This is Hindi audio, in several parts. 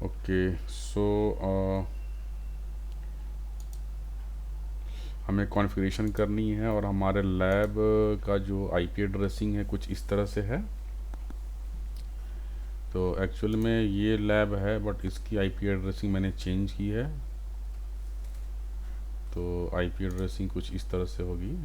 ओके सो हमें कॉन्फ़िगरेशन करनी है और हमारे लैब का जो आईपी एड्रेसिंग है कुछ इस तरह से है। तो एक्चुअल में ये लैब है बट इसकी आईपी एड्रेसिंग मैंने चेंज की है। तो आईपी एड्रेसिंग कुछ इस तरह से होगी।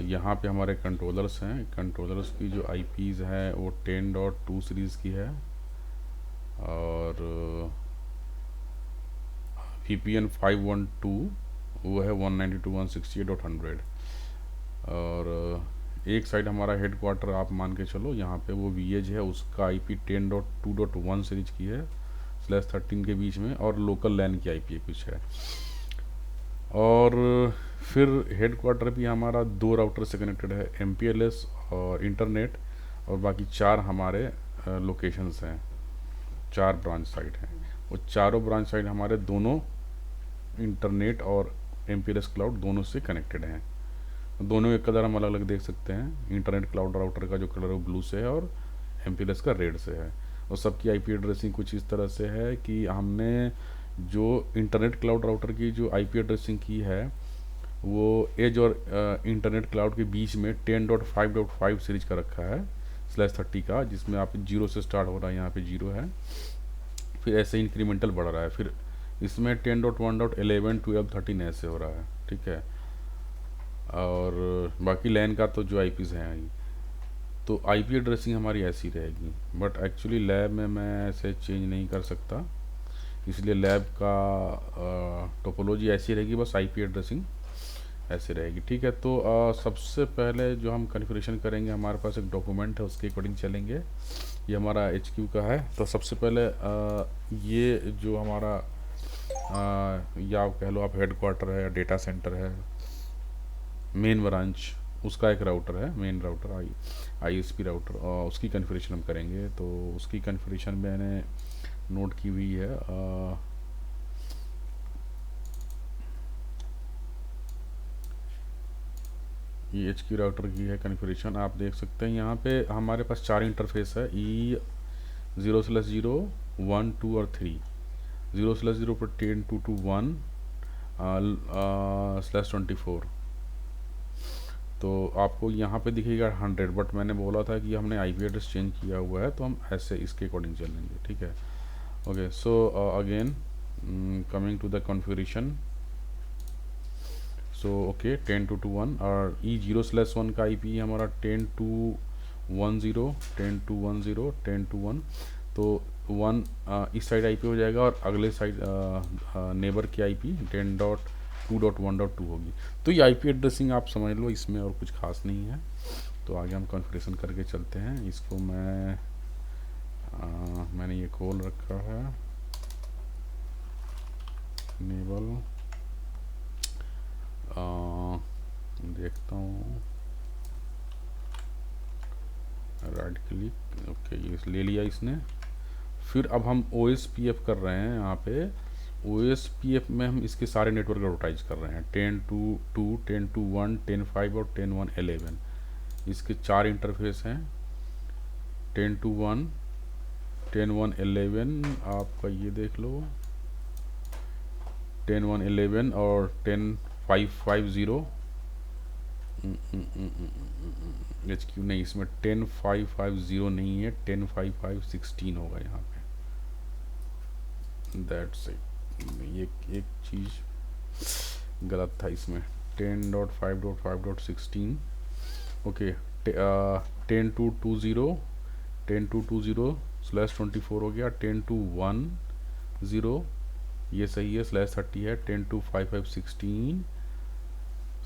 यहाँ पे हमारे कंट्रोलर्स हैं, कंट्रोलर्स की जो आईपीज़ हैं वो 10.2 सीरीज़ की है और VPN 512 वो है 192.168.100 और एक साइड हमारा हेड क्वार्टर आप मान के चलो, यहाँ पे वो वीएज है उसका आईपी 10.2.1 सीरीज की है /13 के बीच में, और लोकल लैन की आईपी कुछ है। और फिर हेड क्वार्टर भी हमारा 2 राउटर से कनेक्टेड है, MPLS और इंटरनेट, और बाकी 4 हमारे लोकेशंस हैं, 4 ब्रांच साइट हैं। वो चारों ब्रांच साइट हमारे दोनों इंटरनेट और MPLS क्लाउड दोनों से कनेक्टेड हैं। दोनों के कलर हम अलग अलग देख सकते हैं। इंटरनेट क्लाउड राउटर का जो कलर है वो ब्लू से है और MPLS का रेड से है। और सबकी आईपी एड्रेसिंग कुछ इस तरह से है कि हमने जो इंटरनेट क्लाउड राउटर की जो आईपी एड्रेसिंग की है वो एज और इंटरनेट क्लाउड के बीच में 10.5.5 सीरीज का रखा है /30 का, जिसमें आप 0 से स्टार्ट हो रहा है, यहाँ पे 0 है, फिर ऐसे इंक्रीमेंटल बढ़ रहा है, फिर इसमें 10.1.11 12 13 ऐसे हो रहा है, ठीक है। और बाकी लैन का तो जो आईपीज़ हैं, तो आईपी एड्रेसिंग हमारी ऐसी रहेगी। बट एक्चुअली लैब में मैं ऐसे चेंज नहीं कर सकता, इसलिए लैब का टोपोलॉजी ऐसी रहेगी, बस आईपी एड्रेसिंग ऐसे रहेगी, ठीक है। तो सबसे पहले जो हम कॉन्फ़िगरेशन करेंगे, हमारे पास एक डॉक्यूमेंट है उसके अकॉर्डिंग चलेंगे। ये हमारा HQ का है। तो सबसे पहले ये जो हमारा या आप कह लो आप हेड क्वार्टर है या डेटा सेंटर है, मेन ब्रांच, उसका एक राउटर है, मेन राउटर ISP राउटर, और उसकी कॉन्फ़िगरेशन हम करेंगे। तो उसकी कॉन्फ़िगरेशन मैंने नोट की हुई है। ये HQ राउटर की है कॉन्फ़िगरेशन, आप देख सकते हैं। यहाँ पे हमारे पास 4 इंटरफेस है, E0/0 1 2 और 3। 0/0 पर 10.2.1 /24। तो आपको यहाँ पे दिखेगा 100, बट मैंने बोला था कि हमने आईपी एड्रेस चेंज किया हुआ है तो हम ऐसे इसके अकॉर्डिंग चलेंगे, ठीक है। Okay so again coming to the configuration. So okay 10.2.1 और E0/1 का आईपी हमारा 10.2.10 10.2.10 10.2.1। तो 1 इस साइड आईपी हो जाएगा और अगले साइड नेबर की आईपी 10.2.1.2 होगी। तो ये आईपी एड्रेसिंग आप समझ लो, इसमें और कुछ खास नहीं है। तो आगे हम कॉन्फ़िगरेशन करके चलते हैं। इसको मैंने ये खोल रखा है, इनेबल, देखता हूँ, राइट क्लिक, ओके ये ले लिया इसने। फिर अब हम OSPF कर रहे हैं। यहाँ पे OSPF में हम इसके सारे नेटवर्क एडवर्टाइज कर रहे हैं, 10.2.2 10.2.1 10.5 और 10.1.11। इसके 4 इंटरफेस हैं, 10.2.1 10.1.11 आपका ये देख लो, 10.1.11 और 10.5.5.0 HQ नहीं, इसमें 10.5.5.0 नहीं है, 10.5.5.16 होगा यहाँ पे। That's it. ये एक चीज़ गलत था इसमें, 10.5.5.16 ओके। 10.2.20 10.2.20/24 हो गया, 10.2.1.0 ये सही है, /30 है, 10.2.5.5.16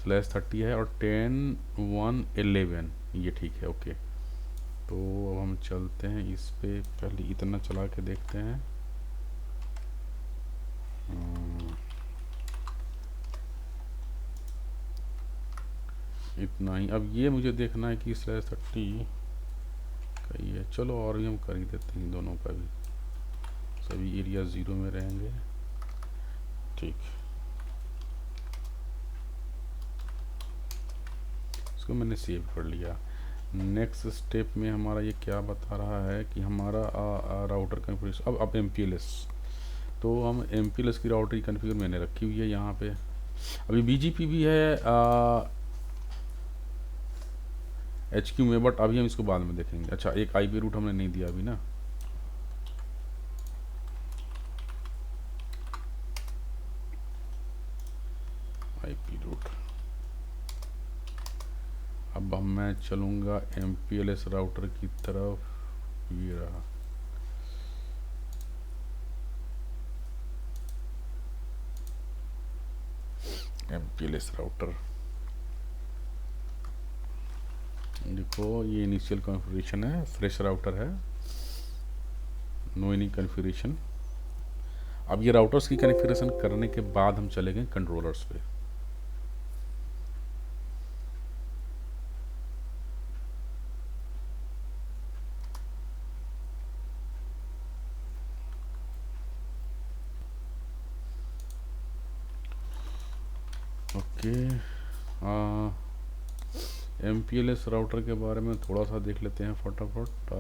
/30 है, और 10.1.11 ये ठीक है, ओके। तो अब हम चलते हैं इस पे, पहले इतना चला के देखते हैं। इतना ही। अब ये मुझे देखना है कि /30 का ही है। चलो और भी हम कर ही देते हैं दोनों का भी, सभी एरिया 0 में रहेंगे, ठीक। इसको मैंने सेव कर लिया। नेक्स्ट स्टेप में हमारा ये क्या बता रहा है कि हमारा राउटर कन्फिगरेशन। अब MPLS, तो हम MPLS की राउटर की कन्फिगर मैंने रखी हुई है यहाँ पे। अभी BGP भी है HQ में, बट अभी हम इसको बाद में देखेंगे। अच्छा, एक IP रूट हमने नहीं दिया अभी ना। IP रूट, अब मैं चलूँगा MPLS राउटर की तरफ। ये रहा, MPLS राउटर। देखो ये इनिशियल कॉन्फ़िगरेशन है, फ्रेश राउटर है, नो एनी कॉन्फ़िगरेशन। अब ये राउटर्स की कॉन्फ़िगरेशन करने के बाद हम चलेंगे कंट्रोलर्स पे। ओके, MPLS राउटर के बारे में थोड़ा सा देख लेते हैं फटाफट।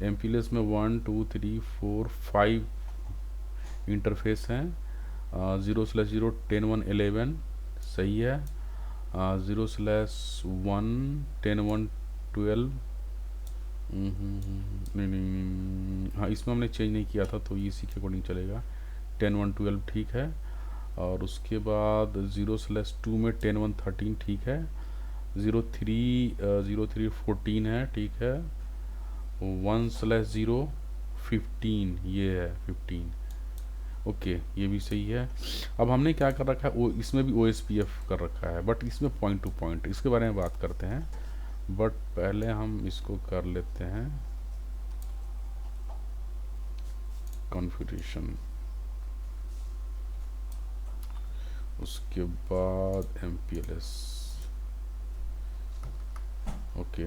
MPLS में 1 2 3 4 5 इंटरफेस हैं। 0/0 10 1 11 सही है। 0/1 10 1 12 नहीं नहीं, हाँ इसमें हमने चेंज नहीं किया था तो इसी के अकॉर्डिंग चलेगा। 10 1 12 ठीक है। और उसके बाद 0/2 में 10 1 13 ठीक है। 0/3 14 है ठीक है। 1/0 15 ये है 15, ओके ये भी सही है। अब हमने क्या कर रखा है, वो इसमें भी OSPF कर रखा है, बट इसमें पॉइंट टू पॉइंट, इसके बारे में बात करते हैं। बट पहले हम इसको कर लेते हैं कॉन्फ़िगरेशन, उसके बाद MPLS। ओके,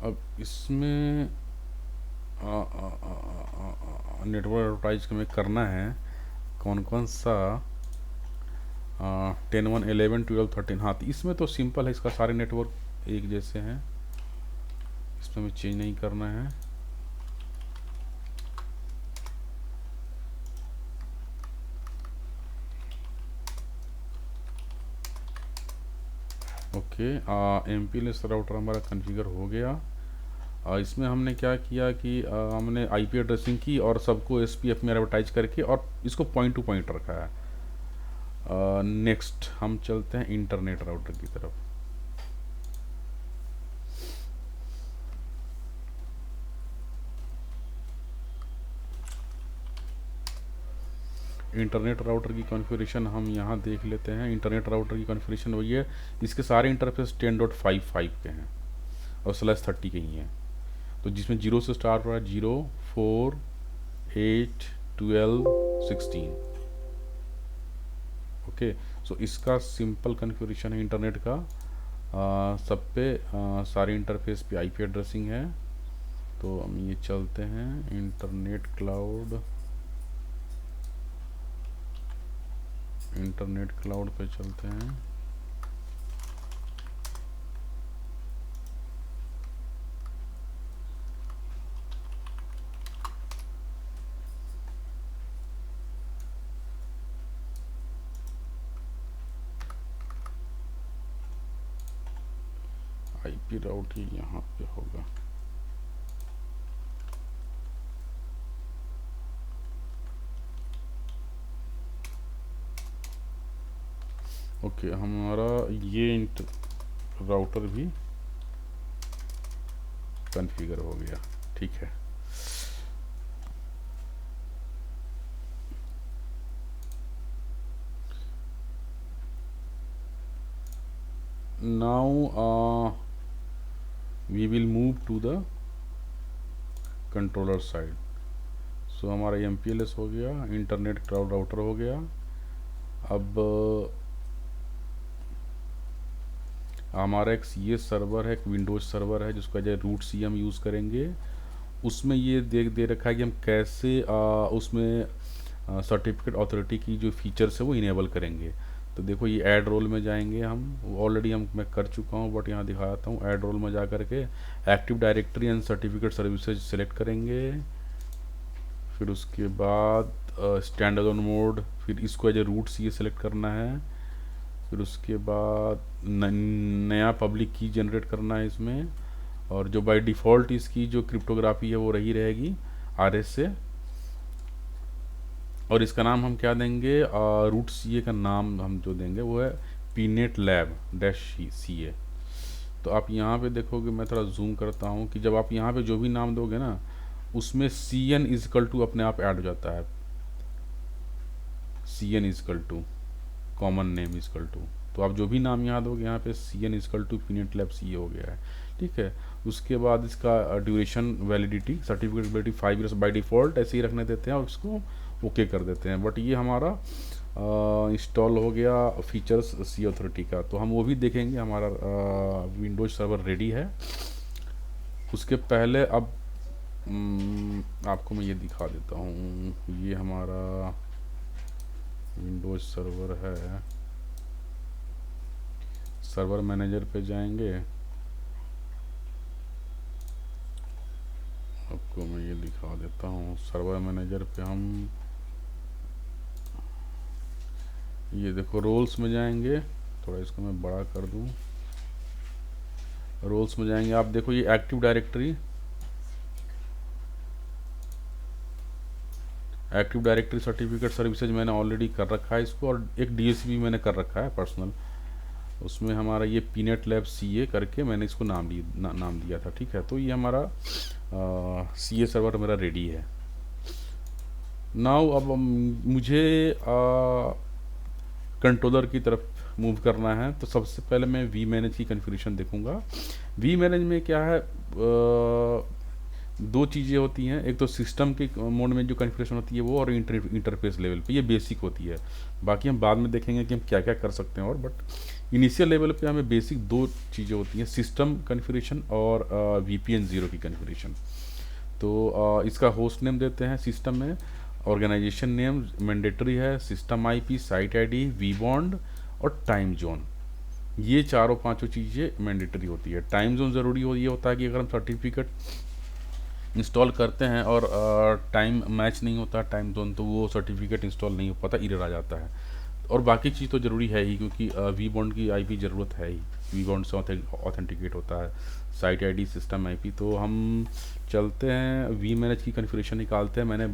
अब इसमें नेटवर्क एडवर्टाइज हमें करना है कौन कौन सा। 10 1 11 12 13, हाँ तो इसमें तो सिंपल है, इसका सारे नेटवर्क एक जैसे हैं, इसमें हमें चेंज नहीं करना है। ओके, MPLS राउटर हमारा कॉन्फ़िगर हो गया। इसमें हमने क्या किया कि हमने IP एड्रेसिंग की और सबको SPF में एडवर्टाइज करके और इसको पॉइंट टू पॉइंट रखा है। नेक्स्ट हम चलते हैं इंटरनेट राउटर की तरफ। इंटरनेट राउटर की कॉन्फ़िगरेशन हम यहाँ देख लेते हैं। इंटरनेट राउटर की कॉन्फ़िगरेशन वही है, इसके सारे इंटरफेस 10.55 के हैं और /30 के ही हैं। तो जिसमें 0 से स्टार्ट हो रहा है 0 4 8 12 16। ओके, सो इसका सिंपल कॉन्फ़िगरेशन है इंटरनेट का। सब पे सारे इंटरफेस पे IP एड्रेसिंग है। तो हम ये चलते हैं इंटरनेट क्लाउड, इंटरनेट क्लाउड पे चलते हैं। IP राउट ही यहाँ पे होगा। ओके, हमारा ये राउटर भी कॉन्फ़िगर हो गया, ठीक है। Now we will move to the controller side. So हमारा MPLS हो गया, इंटरनेट क्लाउड राउटर हो गया। अब हमारा एक CS सर्वर है, एक विंडोज सर्वर है जिसको as a root CM use करेंगे। उसमें ये दे रखा है कि हम कैसे उसमें सर्टिफिकेट अथॉरिटी की जो फीचर्स है वो इनेबल करेंगे। तो देखो ये ऐड रोल में जाएंगे हम, ऑलरेडी मैं कर चुका हूँ बट यहाँ दिखाता हूँ। ऐड रोल में जा करके active directory and certificate services select करेंगे, फिर उसके बाद स्टैंड अलोन मोड, फिर इसको एज ए रूट्स ये सेलेक्ट करना है, फिर उसके बाद नया पब्लिक की जनरेट करना है इसमें, और जो बाय डिफ़ॉल्ट इसकी जो क्रिप्टोग्राफी है वो रही रहेगी RS से, और इसका नाम हम क्या देंगे, रूट CA का नाम हम जो देंगे वो है पीनेट लैब डैश CA। तो आप यहाँ पे देखोगे, मैं थोड़ा जूम करता हूँ कि जब आप यहाँ पे जो भी नाम दोगे ना उसमें CN इजकल टू अपने आप ऐड हो जाता है, CN is equal to common name is equal to, तो आप जो भी नाम यहाँ दोगे यहाँ पे CN is equal to PNet lab CA हो गया है, ठीक है। उसके बाद इसका duration validity certificate validity 5 years by default ऐसे ही रखने देते हैं और इसको ओके कर देते हैं। बट ये हमारा इंस्टॉल हो गया फीचर्स C अथॉरिटी का, तो हम वो भी देखेंगे। हमारा विंडोज सर्वर रेडी है। उसके पहले अब आपको मैं ये दिखा देता हूँ, ये हमारा विंडोज सर्वर है। सर्वर मैनेजर पे जाएंगे, आपको मैं ये दिखा देता हूँ। सर्वर मैनेजर पे हम ये देखो रोल्स में जाएंगे, थोड़ा इसको मैं बड़ा कर दूँ। रोल्स में जाएंगे, आप देखो ये active directory, active directory certificate services मैंने ऑलरेडी कर रखा है इसको, और एक DSC भी मैंने कर रखा है पर्सनल। उसमें हमारा ये पीनेट लैब CA करके मैंने इसको नाम दिया था, ठीक है। तो ये हमारा CA सर्वर मेरा रेडी है। नाउ अब मुझे कंट्रोलर की तरफ मूव करना है, तो सबसे पहले मैं vManage की कन्फिगरेशन देखूंगा। vManage में क्या है, दो चीज़ें होती हैं, एक तो सिस्टम के मोड में जो कन्फिगरेशन होती है वो, और इंटरफेस लेवल पे ये बेसिक होती है। बाकी हम बाद में देखेंगे कि हम क्या क्या कर सकते हैं, और बट इनिशियल लेवल पे हमें बेसिक दो चीज़ें होती हैं, सिस्टम कन्फिगरेशन और VPN 0 की कन्फिगरेशन। तो इसका होस्ट नेम देते हैं सिस्टम में, ऑर्गेनाइजेशन नेम मैंडेटरी है, system IP, site ID, vBond और टाइम जोन। ये चारों पांचों चीज़ें मैंडेटरी होती है। टाइम जोन ज़रूरी ये होता है कि अगर हम सर्टिफिकेट इंस्टॉल करते हैं और टाइम मैच नहीं होता टाइम जोन, तो वो सर्टिफिकेट इंस्टॉल नहीं हो पाता, एरर आ जाता है। और बाकी चीज़ तो ज़रूरी है ही, क्योंकि vBond की IP ज़रूरत है ही, vBond से ऑथेंटिकेट होता है, साइट ID, सिस्टम IP। तो हम चलते हैं vManage की कन्फिगरेशन निकालते हैं। मैंने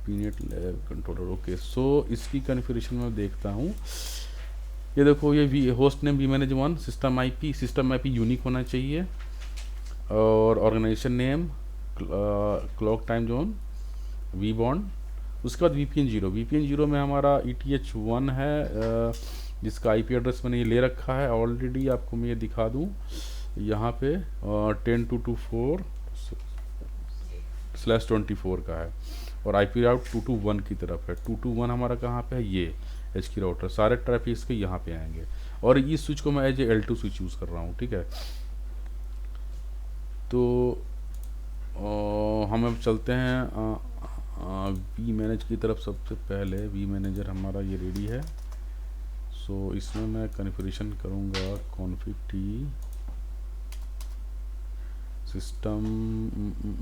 PNet lab controller, okay. So इसकी कन्फिगरेशन में देखता हूँ, ये देखो ये host name vManage 1, system IP unique होना चाहिए, और organisation name, clock time zone, vBond। उसके बाद VPN 0 में हमारा ETH1 है, जिसका IP एड्रेस मैंने ये ले रखा है ऑलरेडी। आपको मैं ये दिखा दूँ, यहाँ पे 10.224/24 का है, और IP राउट 221 की तरफ है। 221 हमारा कहाँ पे है, ये एच की राउटर, सारे ट्रैफिक इसके यहाँ पे आएंगे, और इस स्विच को मैं as a L2 switch use कर रहा हूँ, ठीक है। तो हम अब चलते हैं vManage की तरफ। सबसे पहले vManager हमारा ये रेडी है। सो इसमें मैं कन्फिगरेशन करूँगा config t सिस्टम।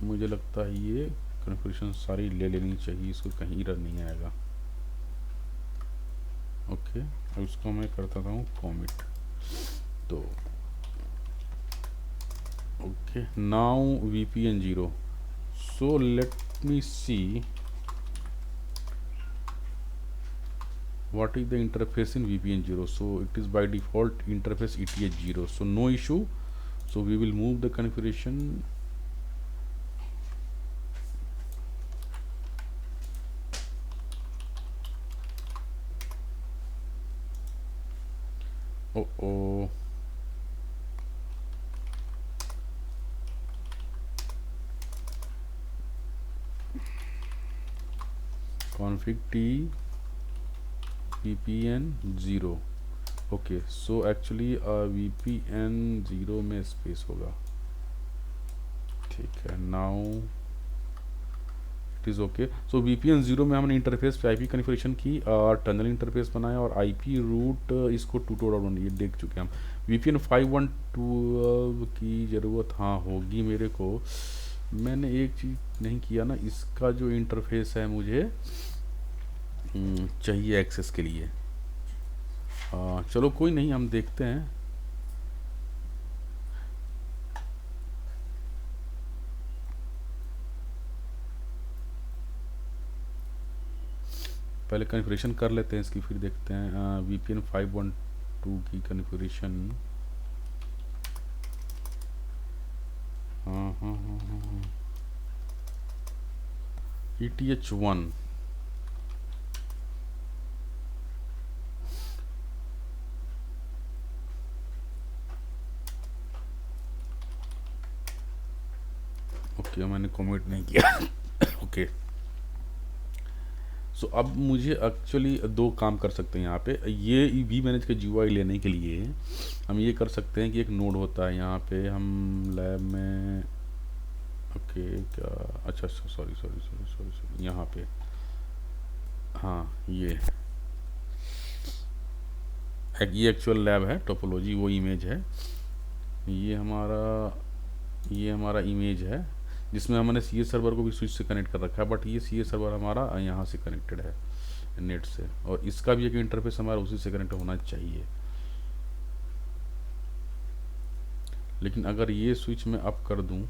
मुझे लगता है ये कन्फिगरेशन सारी ले लेनी चाहिए, इसको कहीं एरर नहीं आएगा, ओके। अब इसको मैं करता हूँ commit। तो okay, now VPN 0। So let me see what is the interface in VPN 0. So it is by default interface ETH 0, so no issue. So we will move the configuration. Oh, config t VPN 0, okay. So actually VPN 0 में स्पेस होगा, ठीक है। Now it is okay. So VPN 0 में हमने इंटरफेस पे IP कन्फिगरेशन की और टनल इंटरफेस बनाया और IP रूट इसको 2.1 ये देख चुके हैं हम। VPN 5.12 की ज़रूरत हाँ होगी मेरे को। मैंने एक चीज़ नहीं किया ना, इसका जो इंटरफेस है मुझे चाहिए एक्सेस के लिए। चलो कोई नहीं, हम देखते हैं। पहले कन्फिगरेशन कर लेते हैं इसकी, फिर देखते हैं। VPN 5.12 की कन्फिगरेशन। हाँ हाँ हाँ हाँ हाँ, ETH1 ओके, मैंने कमेंट नहीं किया। ओके। सो अब मुझे एक्चुअली दो काम कर सकते हैं यहाँ पे। ये वी मैनेज का GUI लेने के लिए हम ये कर सकते हैं कि एक नोड होता है यहाँ पे, हम लैब में ओके क्या, अच्छा sorry sorry sorry sorry sorry, यहाँ पे हाँ ये एक्चुअल लैब है, टोपोलॉजी वो इमेज है। ये हमारा इमेज है जिसमें हमने CS सर्वर को भी स्विच से कनेक्ट कर रखा है, बट ये CS सर्वर हमारा यहाँ से कनेक्टेड है नेट से, और इसका भी एक इंटरफेस हमारा उसी से कनेक्ट होना चाहिए। लेकिन अगर ये स्विच मैं अप कर दूं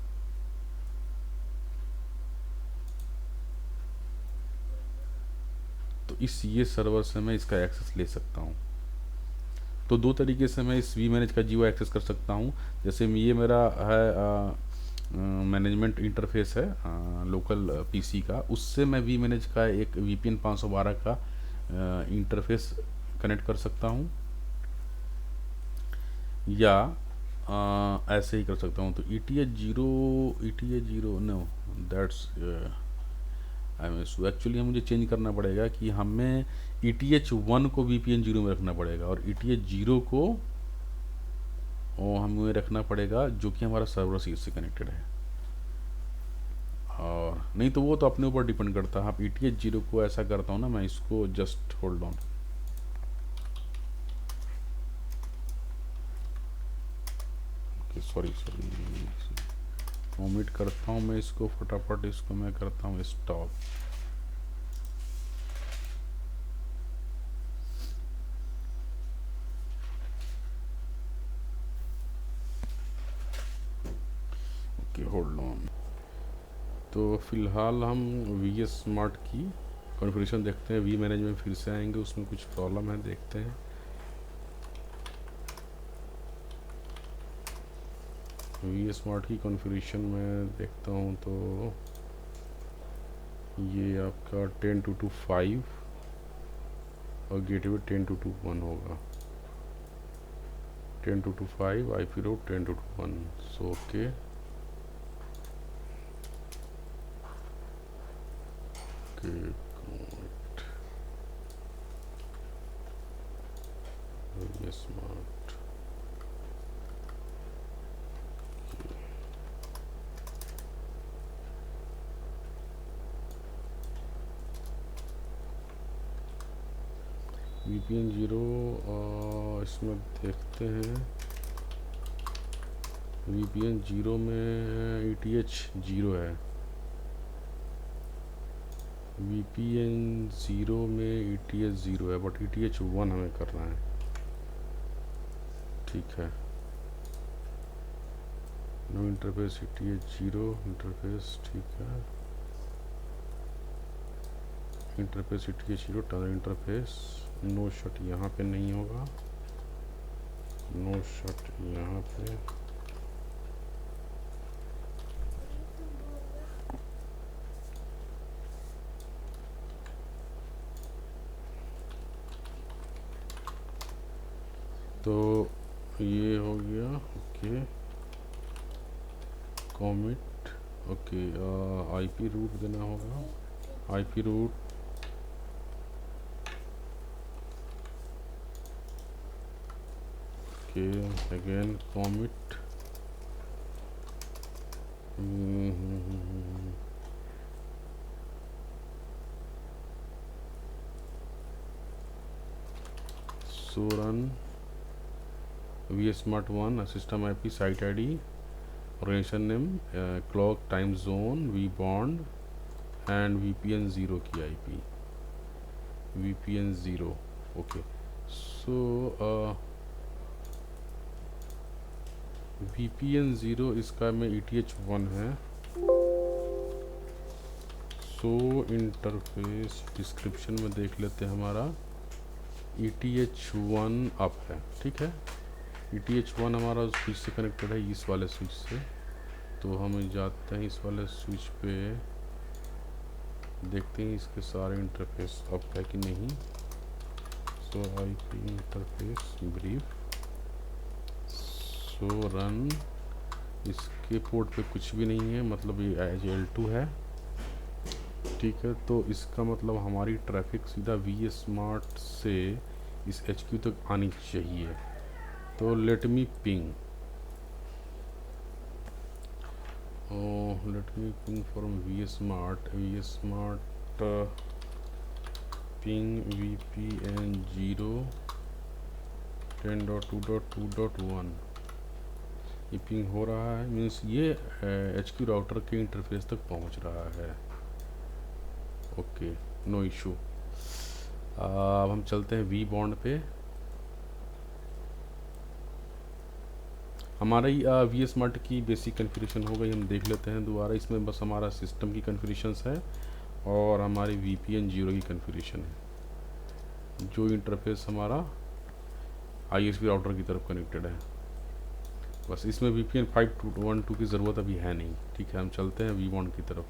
तो इस CS सर्वर से मैं इसका एक्सेस ले सकता हूँ। तो दो तरीके से मैं इस वी मैनेज का GUI एक्सेस कर सकता हूँ। जैसे ये मेरा है मैनेजमेंट इंटरफेस है लोकल PC का, उससे मैं वी मैनेज का एक VPN 512 का इंटरफेस कनेक्ट कर सकता हूँ, या ऐसे ही कर सकता हूँ। तो ETH0 नो दैट्स एक्चुअली मुझे चेंज करना पड़ेगा कि हमें ETH1 को VPN 0 में रखना पड़ेगा और ETH0 को हमें रखना पड़ेगा जो कि हमारा सर्वर से कनेक्टेड है। और नहीं तो वो तो अपने ऊपर डिपेंड करता है। आप ETH0 को ऐसा करता हूँ ना, मैं इसको just hold on, sorry omit करता हूँ मैं इसको फटाफट, इसको मैं करता हूँ स्टॉप। Okay hold on. तो फिलहाल हम VS Smart की कॉन्फ़िगरेशन देखते हैं। वी मैनेज में फिर से आएंगे, उसमें कुछ प्रॉब्लम है, देखते हैं। VS Smart की कॉन्फ़िगरेशन में देखता हूँ तो ये आपका 10.2.5 और गेटवे 10.2.1 होगा। 10.2.5 IP route 10.2.1। So okay smart VPN 0 इसमें देखते हैं। VPN 0 में ETH0 है, VPN 0 में ETH0 है, बट ETH1 हमें करना है। ठीक है, नो इंटरफेस ETH0 इंटरफेस, ठीक है। Interface ETH0 tunnel interface, no shut यहाँ पे नहीं होगा, नो शट यहाँ पे। तो ये हो गया okay. Commit okay, IP route देना होगा, IP route okay, again commit so run vSmart one system IP site ID organisation name clock time zone vBond and VPN 0 की IP VPN 0 okay so VPN 0 इसका में ETH1 है सो इंटरफेस डिस्क्रिप्शन में देख लेते हैं हमारा ETH1 अप है ठीक है ETH1 हमारा स्विच से कनेक्टेड है इस वाले स्विच से तो हम जाते हैं इस वाले स्विच पे देखते हैं इसके सारे इंटरफेस अप है कि नहीं सो IP इंटरफेस ब्रीफ सो रन इसके पोर्ट पे कुछ भी नहीं है मतलब ये एज L2 है ठीक है तो इसका मतलब हमारी ट्रैफिक सीधा वी स्मार्ट से इस HQ तक आनी चाहिए तो let me ping let me ping from vsmart ping VPN 0 10.2.2.1 ये पिंग हो रहा है मीन्स ये HQ राउटर के इंटरफेस तक पहुंच रहा है ओके नो इशू अब हम चलते हैं वी बॉन्ड पे हमारा ही वी स्मार्ट की बेसिक कन्फिगरेशन हो गई हम देख लेते हैं दोबारा इसमें बस हमारा सिस्टम की कन्फिगरेशंस है और हमारी VPN 0 की कन्फिगरेशन है जो इंटरफेस हमारा ISP राउटर की तरफ कनेक्टेड है बस इसमें VPN 5.1.2 की ज़रूरत अभी है नहीं ठीक है हम चलते हैं वी बॉन्ड की तरफ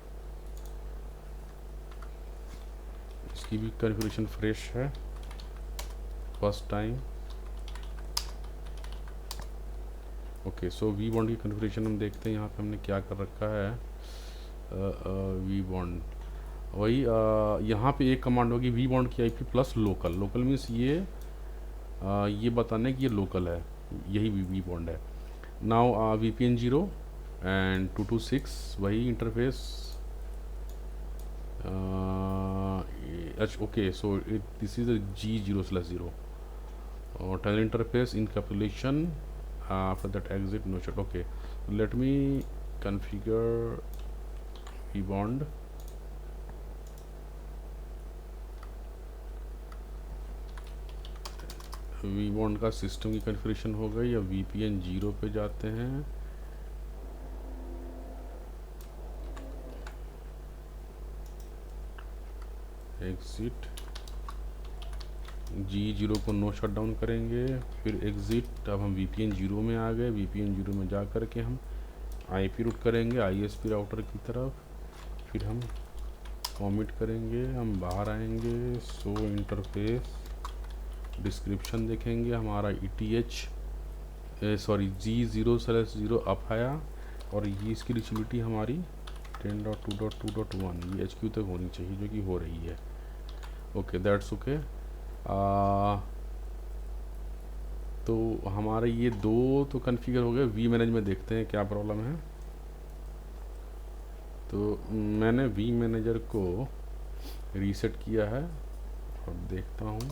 इसकी भी कन्फिगरेशन फ्रेश है first time okay so vBond की कन्फिगरेशन हम देखते हैं यहाँ पे हमने क्या कर रखा है वी बॉन्ड वही यहाँ पे एक कमांड होगी वी बॉन्ड की IP plus local local means ये बताने कि ये लोकल है यही वी बॉन्ड है नाउ VPN 0 एंड 226 वही interface okay so this is G0/0 और tunnel interface encapsulation after that exit no shot okay let me configure vbond vbond का सिस्टम की कन्फिगरेशन हो गई अब VPN 0 पे जाते हैं एग्जिट G0 को नो शट डाउन करेंगे फिर एग्ज़िट अब हम VPN 0 में आ गए VPN 0 में जा कर के हम IP रूट करेंगे ISP राउटर की तरफ फिर हम कॉमिट करेंगे हम बाहर आएंगे सो इंटरफेस डिस्क्रिप्शन देखेंगे हमारा ETH G0/0 अप आया और ये इसकी रिचबिलिटी हमारी 10.2.2.1 ये HQ तक होनी चाहिए जो कि हो रही है ओके दैट्स ओके तो हमारे ये दो तो कॉन्फ़िगर हो गए वी मैनेज में देखते हैं क्या प्रॉब्लम है तो मैंने वी मैनेजर को रीसेट किया है और देखता हूँ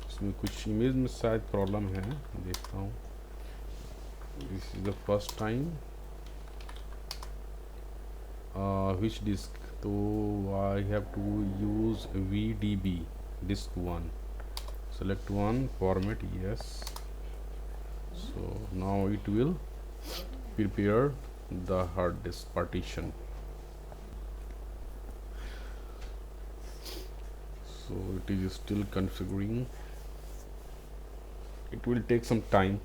इसमें कुछ इमेज में शायद प्रॉब्लम है देखता हूँ this is the first time which disk तो I have to use VDB disk 1 select one format yes so now it will prepare the hard disk partition so it is still configuring it will take some time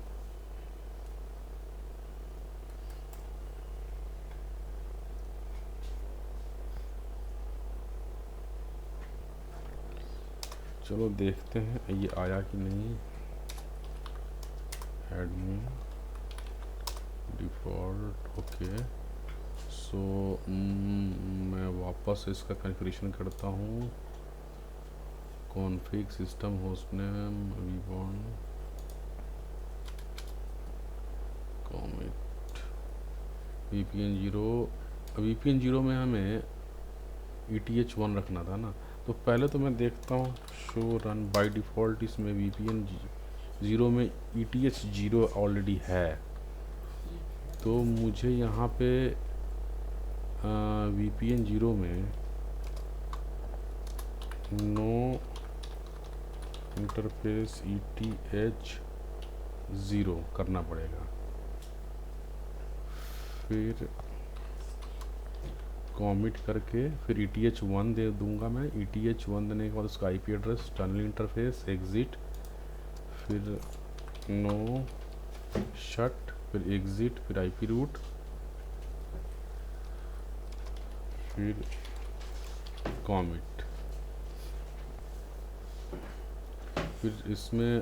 चलो देखते हैं ये आया कि नहीं एडमिन डिफ़ॉल्ट ओके सो मैं वापस इसका कॉन्फ़िगरेशन करता हूँ config system host name vbond commit VPN 0 में हमें ETH1 रखना था ना तो पहले तो मैं देखता हूँ शो रन बाय डिफ़ॉल्ट इसमें VPN 0 में ETH 0 ऑलरेडी है। तो मुझे यहाँ पे VPN 0 में नो इंटरफेस ETH 0 करना पड़ेगा। फिर कॉमिट करके फिर ETH 1 दे दूंगा मैं। ETH 1 देने के बाद उसका IP address, tunnel interface, exit, फिर नो शट, फिर एग्ज़िट, फिर IP रूट, फिर कॉमिट। फिर इसमें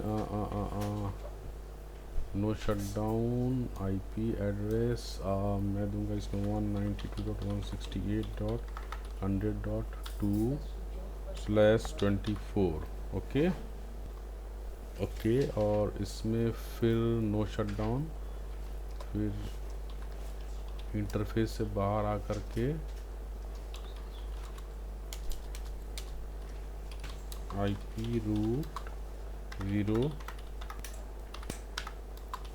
नो शटडाउन IP एड्रेस मैं दूंगा इसमें 192.168.100.2/24। Okay okay. और इसमें फिर नो शटडाउन, फिर इंटरफेस से बाहर आ कर के IP route 0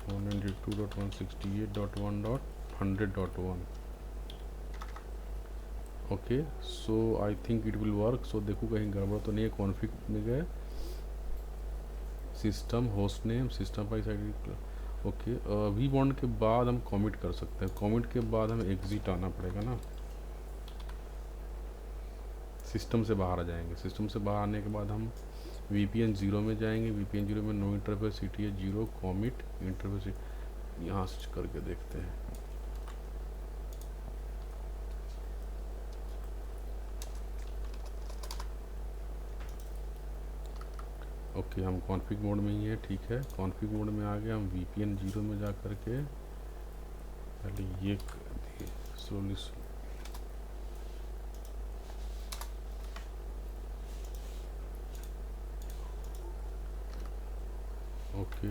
192.168.1.100.1। Okay, so I think it will work. So देखो कहीं गड़बड़ तो नहीं है। कॉन्फ़िग में गए, system, host name, system by side. Okay, we bond के बाद हम कमिट कर सकते हैं। कमिट के बाद हमें एग्ज़िट आना पड़ेगा ना, सिस्टम से बाहर आ जाएंगे। सिस्टम से बाहर आने के बाद हम VPN 0 में जाएंगे। VPN 0 में no interface ETH 0 commit interface, यहाँ से करके देखते हैं। ओके, हम कॉन्फ़िग मोड में ही है, ठीक है। कॉन्फ़िग मोड में आ गए हम। VPN 0 में जा कर के पहले ये slowly okay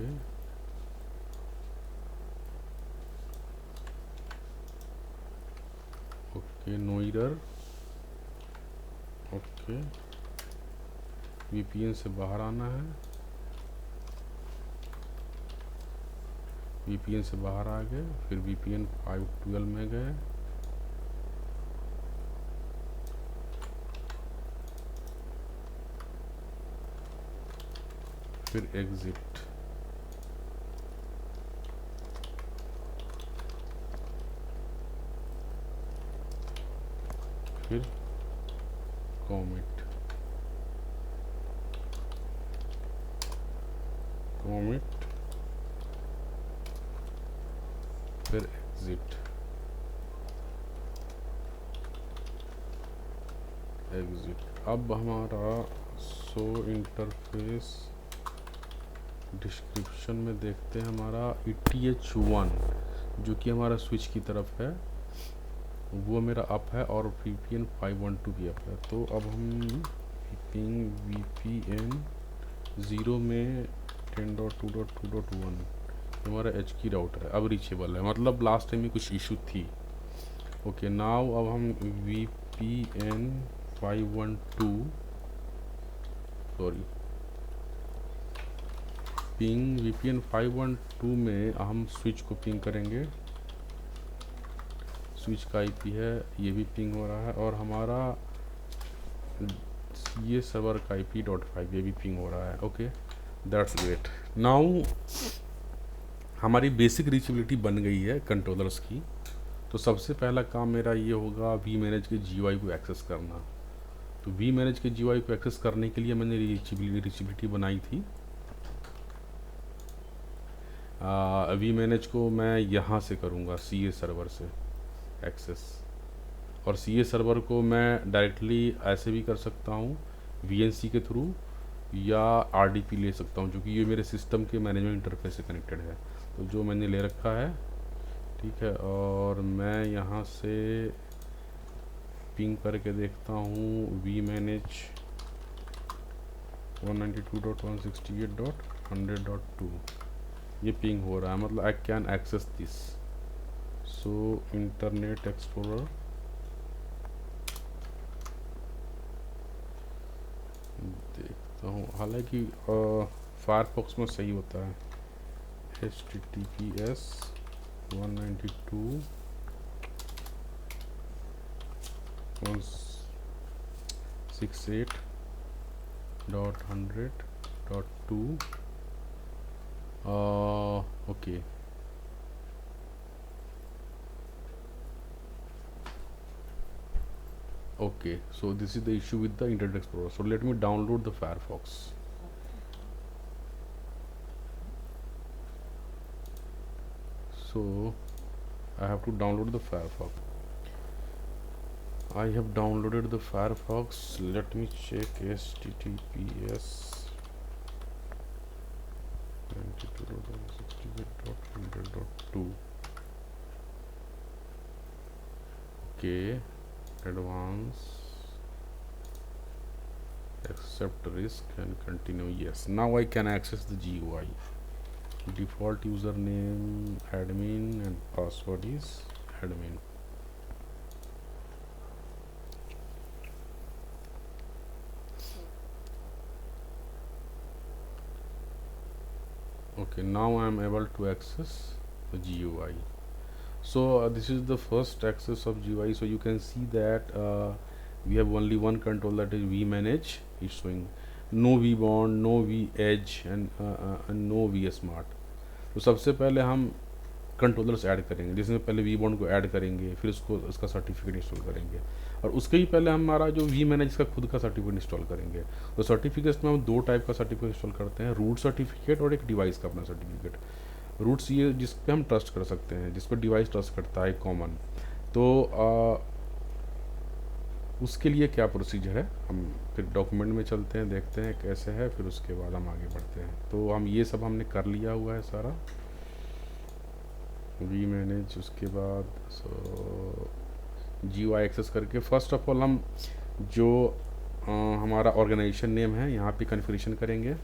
okay, no error. Okay, VPN से बाहर आना है। VPN से बाहर आ गए, फिर VPN 512 में गए, फिर एग्ज़िट, फिर कॉमिट, कॉमिट, फिर एग्ज़िट, एग्ज़िट। अब हमारा शो इंटरफेस डिस्क्रिप्शन में देखते हैं हमारा ETH 1 जो कि हमारा स्विच की तरफ है वो मेरा अप है, और VPN 512 भी अप है। तो अब हम VPN 0 में 10.2.2.1 हमारा H की राउटर है, अब रीचेबल है। मतलब लास्ट टाइम में कुछ इशू थी। ओके, नाउ अब हम VPN 512 सॉरी पिंग VPN 512 में हम स्विच को पिंग करेंगे। स्विच का IP है, ये भी पिंग हो रहा है, और हमारा ये सर्वर का IP.5 ये भी पिंग हो रहा है। Okay, that's great. नाउ हमारी बेसिक रीचेबिलिटी बन गई है कंट्रोलर्स की। तो सबसे पहला काम मेरा ये होगा vManage के GUI को एक्सेस करना। तो vManage के GUI को एक्सेस करने के लिए मैंने रीचेबिलिटी बनाई थी। vManage को मैं यहाँ से करूँगा CA सर्वर से एक्सेस, और CA सर्वर को मैं डायरेक्टली ऐसे भी कर सकता हूँ VNC के थ्रू, या RDP ले सकता हूँ, जो कि ये मेरे सिस्टम के मैनेजमेंट इंटरफेस से कनेक्टेड है। तो जो मैंने ले रखा है, ठीक है, और मैं यहाँ से पिंग करके देखता हूँ vManage 192.168.100.2 ये पिंग हो रहा है, मतलब I can access this. So Internet Explorer, हूँ, हालांकि फायरफॉक्स में सही होता है। https 192.168.100.2 okay. Okay, so this is the issue with the Internet Explorer. So let me download the Firefox. So I have to download the Firefox. I have downloaded the Firefox. Let me check https 92.168.100.2. Okay, advance, accept risk and continue. Yes, now I can access the GUI. Default username admin and password is admin. Okay, now I am able to access the GUI. So this is the first access of GUI. So you can see that we have only one control, that is vManage. It's showing no vBond, no vEdge and no vSmart. तो सबसे पहले हम कंट्रोलर्स ऐड करेंगे, जिसमें पहले vBond को ऐड करेंगे, फिर उसका सर्टिफिकेट इंस्टॉल करेंगे, और उसके ही पहले हमारा जो vManage का खुद का सर्टिफिकेट इंस्टॉल करेंगे। तो सर्टिफिकेट्स में हम दो टाइप का सर्टिफिकेट इंस्टॉल करते हैं, रूट सर्टिफिकेट और एक डिवाइस का अपना सर्टिफिकेट। रूट्स ये जिस पे हम ट्रस्ट कर सकते हैं, जिस पर डिवाइस ट्रस्ट करता है कॉमन। तो उसके लिए क्या प्रोसीजर है, हम फिर डॉक्यूमेंट में चलते हैं, देखते हैं कैसे है, फिर उसके बाद हम आगे बढ़ते हैं। तो हम ये सब हमने कर लिया हुआ है सारा, vManage, उसके बाद GUI एक्सेस करके फर्स्ट ऑफ ऑल हम जो हमारा ऑर्गेनाइजेशन नेम है यहाँ पे कन्फिगरेशन करेंगे,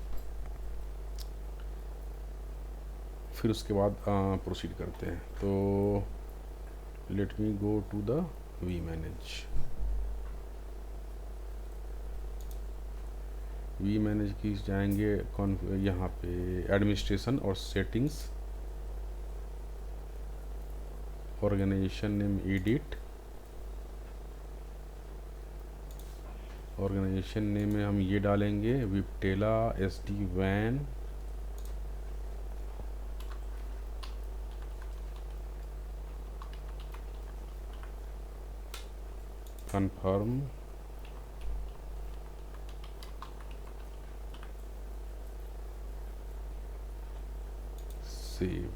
फिर उसके बाद प्रोसीड करते हैं। तो let me go to the vManage की जाएंगे यहाँ पे एडमिनिस्ट्रेशन और settings, organisation name edit, organisation name में हम ये डालेंगे विपटेला SD-WAN, confirm, सेव।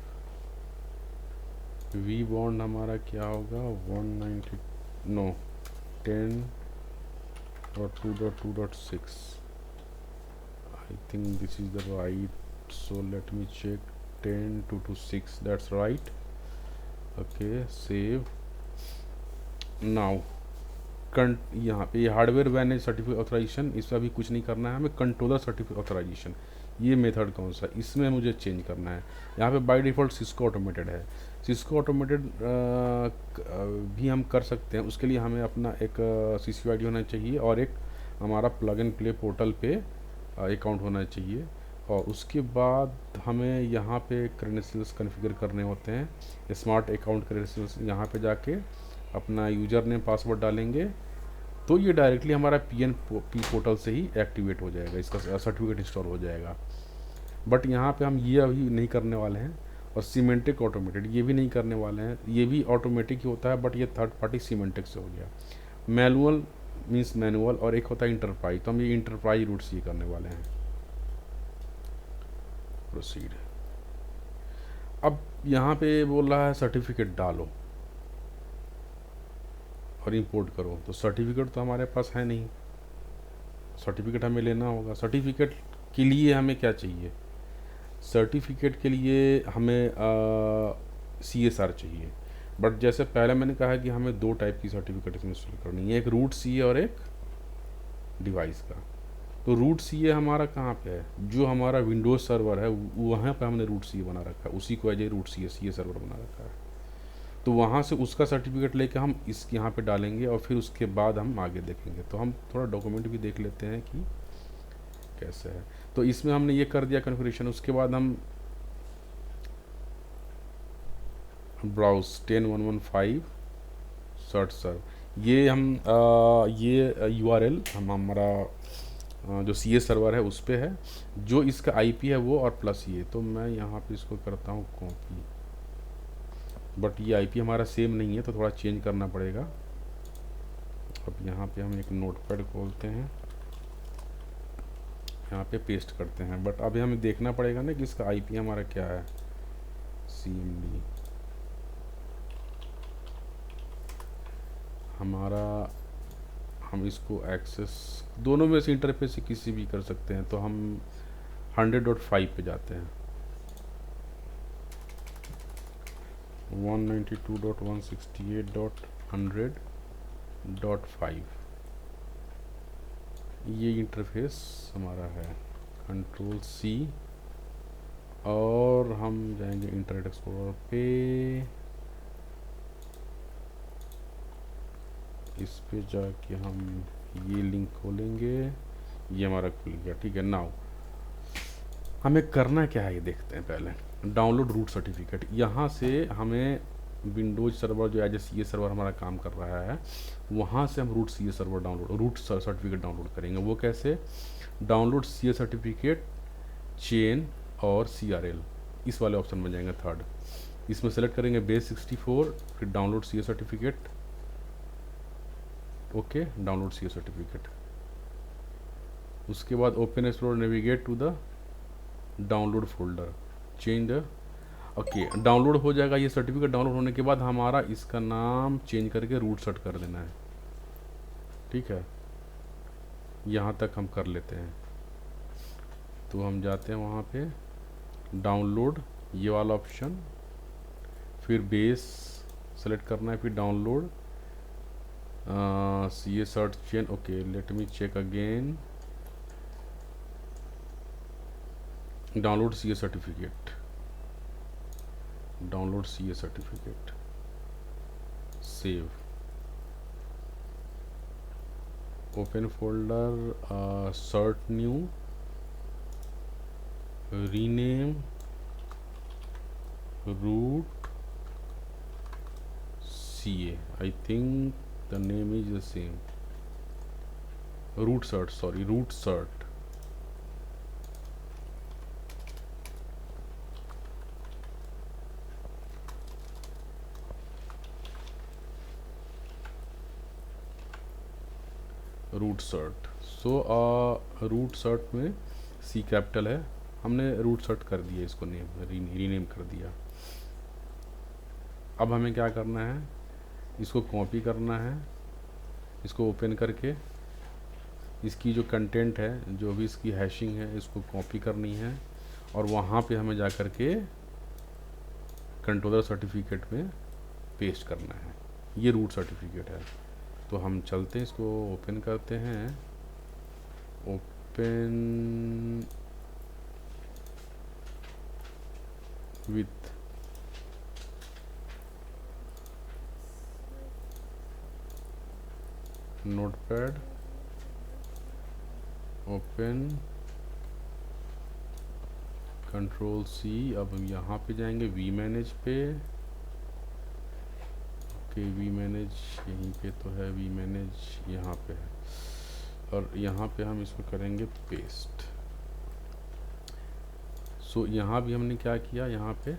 vBond हमारा क्या होगा 10.2.2.6। I think this is the right, so let me check 10.2.6, that's right. Okay, save. now यहाँ पे ये हार्डवेयर वैन सर्टिफिकेट ऑथराइजेशन, इसमें अभी कुछ नहीं करना है हमें। कंट्रोलर सर्टिफिकेट ऑथराइजेशन, ये मेथड कौन सा, इसमें मुझे चेंज करना है। यहाँ पे बाय डिफ़ॉल्ट सिस्को ऑटोमेटेड है, सिस्को ऑटोमेटेड भी हम कर सकते हैं। उसके लिए हमें अपना एक CCUID होना चाहिए और एक हमारा प्लग एंड प्ले पोर्टल पे अकाउंट होना चाहिए, और उसके बाद हमें यहाँ पे क्रेडेंशियल्स कॉन्फ़िगर करने होते हैं, स्मार्ट अकाउंट क्रेडेंशियल्स। यहाँ पे जाके अपना यूज़र नेम पासवर्ड डालेंगे तो ये डायरेक्टली हमारा PNP पोर्टल से ही एक्टिवेट हो जाएगा, इसका सर्टिफिकेट इंस्टॉल हो जाएगा। बट यहाँ पे हम ये अभी नहीं करने वाले हैं। और सीमेंटिक ऑटोमेटेड ये भी नहीं करने वाले हैं, ये भी ऑटोमेटिक ही होता है बट ये थर्ड पार्टी सीमेंटिक से हो गया। मैनुअल मीन्स मैनुअल, और एक होता है इंटरप्राइज, तो हम ये इंटरप्राइज रूट से ये करने वाले हैं। प्रोसीड। अब यहाँ पे बोल रहा है सर्टिफिकेट डालो और इंपोर्ट करो, तो सर्टिफिकेट तो हमारे पास है नहीं, सर्टिफिकेट हमें लेना होगा। सर्टिफिकेट के लिए हमें क्या चाहिए, सर्टिफिकेट के लिए हमें CSR चाहिए। बट जैसे पहले मैंने कहा कि हमें दो टाइप की सर्टिफिकेट इसमें इंस्टॉल करनी है, एक रूट CA और एक डिवाइस का। तो रूट CA हमारा कहाँ पे है, जो हमारा विंडोज़ सर्वर है वहाँ पे हमने रूट CA बना रखा है, उसी को as a root CA server बना रखा है। तो वहाँ से उसका सर्टिफिकेट लेके हम इस यहाँ पे डालेंगे और फिर उसके बाद हम आगे देखेंगे। तो हम थोड़ा डॉक्यूमेंट भी देख लेते हैं कि कैसे है। तो इसमें हमने ये कर दिया कॉन्फ़िगरेशन। उसके बाद हम ब्राउज 10.1.1.5 सर्च सर्व, ये हम ये यूआरएल हम हमारा जो सी एस सर्वर है उस पे है, जो इसका आईपी है वो और प्लस ये। तो मैं यहाँ पे इसको करता हूँ कॉपी, बट ये आईपी हमारा सेम नहीं है तो थोड़ा चेंज करना पड़ेगा। अब यहाँ पे हम एक नोटपैड खोलते हैं, यहाँ पे पेस्ट करते हैं, बट अभी हमें देखना पड़ेगा ना कि इसका आईपी हमारा क्या है। CMD हमारा, हम इसको एक्सेस दोनों में से इंटरफेस से किसी भी कर सकते हैं। तो हम 100.5 पे जाते हैं, 192.168.100.5 ये इंटरफेस हमारा है। कंट्रोल C और हम जाएंगे इंटरनेट एक्सप्लोरर पे, इस पे जाके हम ये लिंक खोलेंगे, ये हमारा खुल गया। ठीक है, नाउ हमें करना क्या है ये देखते हैं। पहले डाउनलोड रूट सर्टिफिकेट, यहाँ से हमें विंडोज सर्वर जो as a C A server हमारा काम कर रहा है, वहाँ से हम root C A server download root certificate download करेंगे। वो कैसे? Download C A certificate chain और CRL, इस वाले ऑप्शन में जाएंगे थर्ड, इसमें सेलेक्ट करेंगे बेस 64, फिर download C A certificate. Okay, download C A certificate. उसके बाद open explorer, navigate to the download folder, change the. Okay, download हो जाएगा ये सर्टिफिकेट। डाउनलोड होने के बाद हमारा इसका नाम चेंज करके रूट सर्ट कर देना है। ठीक है, यहाँ तक हम कर लेते हैं। तो हम जाते हैं वहाँ पे डाउनलोड, ये वाला ऑप्शन, फिर बेस सेलेक्ट करना है, फिर download C A cert chain. Okay, let me check again, download C A certificate, download C A certificate, save, open folder, cert new, rename root CA, I think the name is the same, root cert, sorry, root cert, root cert. So root cert में C कैपिटल है, हमने रूट सर्ट कर दिया, इसको नेम रीनेम कर दिया। अब हमें क्या करना है, इसको कॉपी करना है, इसको ओपन करके इसकी जो कंटेंट है, जो भी इसकी हैशिंग है, इसको कॉपी करनी है और वहाँ पे हमें जा कर के कंट्रोलर सर्टिफिकेट में पेस्ट करना है। ये रूट सर्टिफिकेट है। तो हम चलते हैं, इसको ओपन करते हैं, open with notepad, open, control C। अब हम यहाँ पे जाएंगे वी मैनेज पे। ओके, वी मैनेज यहीं पे तो है, वी मैनेज यहाँ पे है और यहाँ पे हम इसको करेंगे पेस्ट। सो यहाँ भी हमने क्या किया, यहाँ पे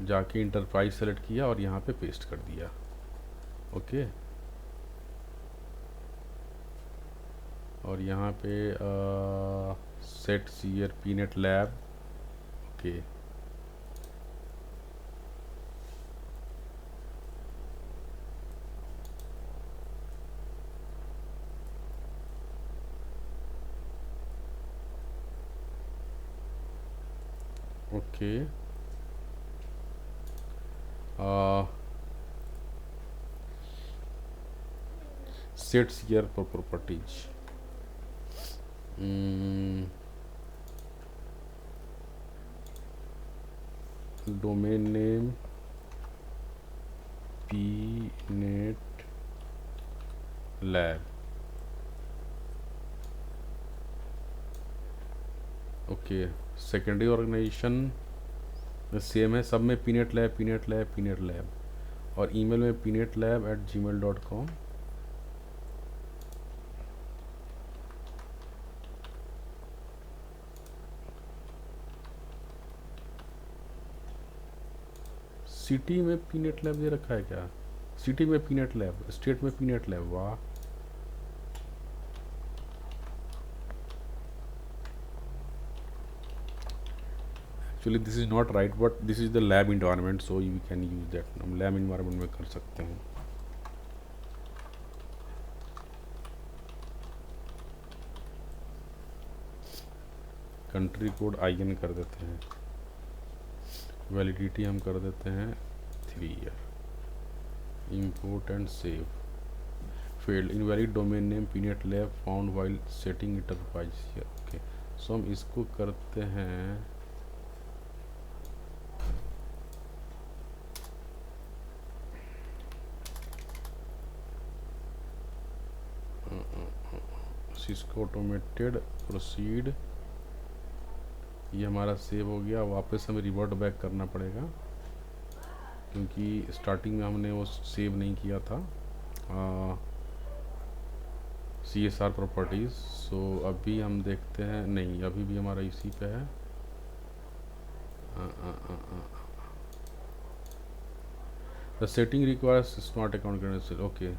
जाके इंटरप्राइज सेलेक्ट किया और यहाँ पे पेस्ट कर दिया। ओके, और यहाँ पे set CRPNet lab. Okay, okay, set CR properties, domain name PNet lab, okay, secondary organisation same है सब में, PNet lab PNet lab PNet lab, और ईमेल में pnetlab@gmail.com। सिटी में पीनेट लैब दे रखा है क्या? सिटी में पीनेट लैब, स्टेट में पीनेट लैब, वाह। Actually this is not right, but this is the lab environment, so you can use that. हम लैब इन्वायरमेंट में कर सकते हैं। कंट्री कोड IN कर देते हैं, वैलिडिटी हम कर देते हैं 3 year. Import and save, failed, invalid domain name pennant lab found while setting enterprise. Okay, so हम इसको करते हैं सिस्को ऑटोमेटेड प्रोसीड। ये हमारा सेव हो गया। वापस हमें रिवर्ट बैक करना पड़ेगा क्योंकि स्टार्टिंग में हमने वो सेव नहीं किया था CSR प्रॉपर्टीज़। सो अभी हम देखते हैं, नहीं अभी भी हमारा इसी पे है। The setting requires smart account credential. Okay,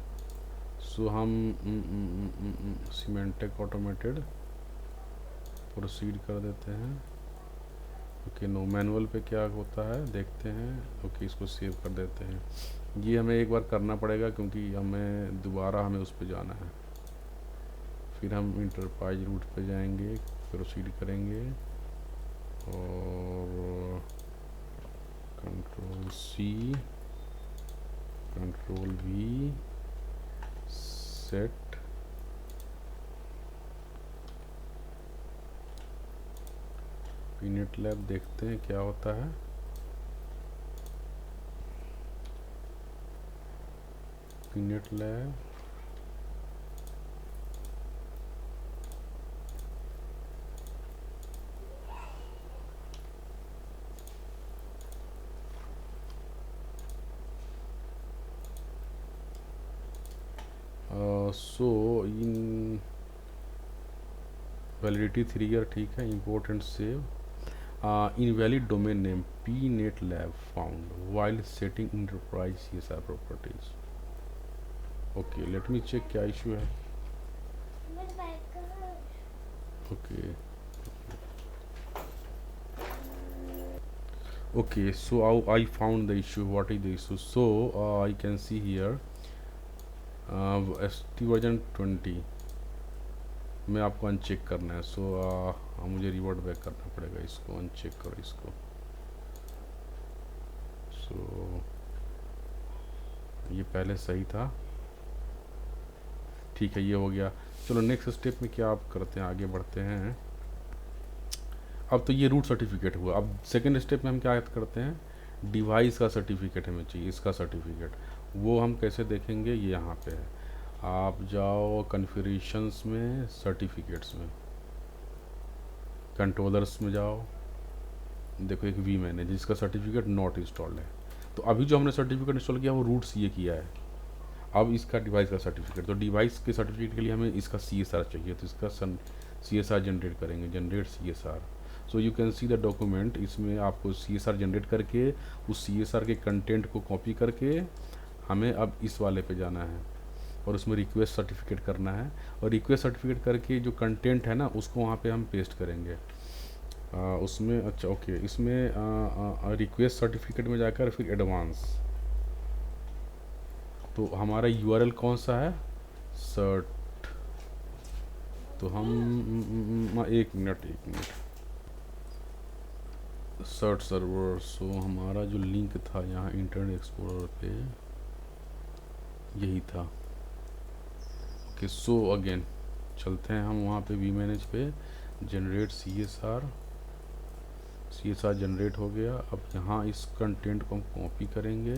so हम सीमेंटेक ऑटोमेटेड प्रोसीड कर देते हैं। ओके, नो मैनुअल पे क्या होता है देखते हैं। ओके, इसको सेव कर देते हैं। ये हमें एक बार करना पड़ेगा क्योंकि हमें दोबारा हमें उस पर जाना है। फिर हम इंटरप्राइज रूट पे जाएंगे, प्रोसीड करेंगे और Ctrl+C Ctrl+V set. Pennant lab देखते हैं क्या होता है। PNet lab so in validity 3 year, ठीक है। Import and save, invalid domain name pennant lab found while setting enterprise CSR properties. Okay, let me check क्या इशू है। Okay okay, so I found the issue. What is the issue? So I can see here ST version 20 में आपको अनचेक करना है। सो मुझे रिवर्ट बैक करना पड़ेगा। इसको अनचेक करो इसको। सो ये पहले सही था, ठीक है, ये हो गया। चलो नेक्स्ट स्टेप में क्या आप करते हैं, आगे बढ़ते हैं। अब तो ये रूट सर्टिफिकेट हुआ। अब सेकेंड स्टेप में हम क्या करते हैं, डिवाइस का सर्टिफिकेट हमें चाहिए, इसका सर्टिफिकेट। वो हम कैसे देखेंगे, ये यहाँ पे है। आप जाओ कॉन्फ़िगरेशंस में, सर्टिफिकेट्स में, कंट्रोलर्स में जाओ, देखो एक वी मैनेज जिसका सर्टिफिकेट नॉट इंस्टॉल्ड है। तो अभी जो हमने सर्टिफिकेट इंस्टॉल किया वो रूट CA किया है। अब इसका डिवाइस का सर्टिफिकेट, तो डिवाइस के सर्टिफिकेट के लिए हमें इसका CSR चाहिए, तो इसका CSR जनरेट करेंगे, generate CSR। So you can see the document. इसमें आपको CSR जनरेट करके उस CSR के कंटेंट को कॉपी करके हमें अब इस वाले पे जाना है और उसमें रिक्वेस्ट सर्टिफिकेट करना है। और रिक्वेस्ट सर्टिफिकेट करके जो कंटेंट है ना उसको वहाँ पे हम पेस्ट करेंगे उसमें। अच्छा ओके, इसमें रिक्वेस्ट सर्टिफिकेट में जाकर फिर एडवांस, तो हमारा URL कौन सा है, सर्ट। तो हम एक मिनट सर्ट सर्वर। सो हमारा जो लिंक था यहाँ इंटरनेट एक्सप्लोरर पे यही था। ओके, सो अगेन चलते हैं हम वहाँ पे वी मैनेज पे, जनरेट CSR जनरेट हो गया। अब यहाँ इस कंटेंट को हम कॉपी करेंगे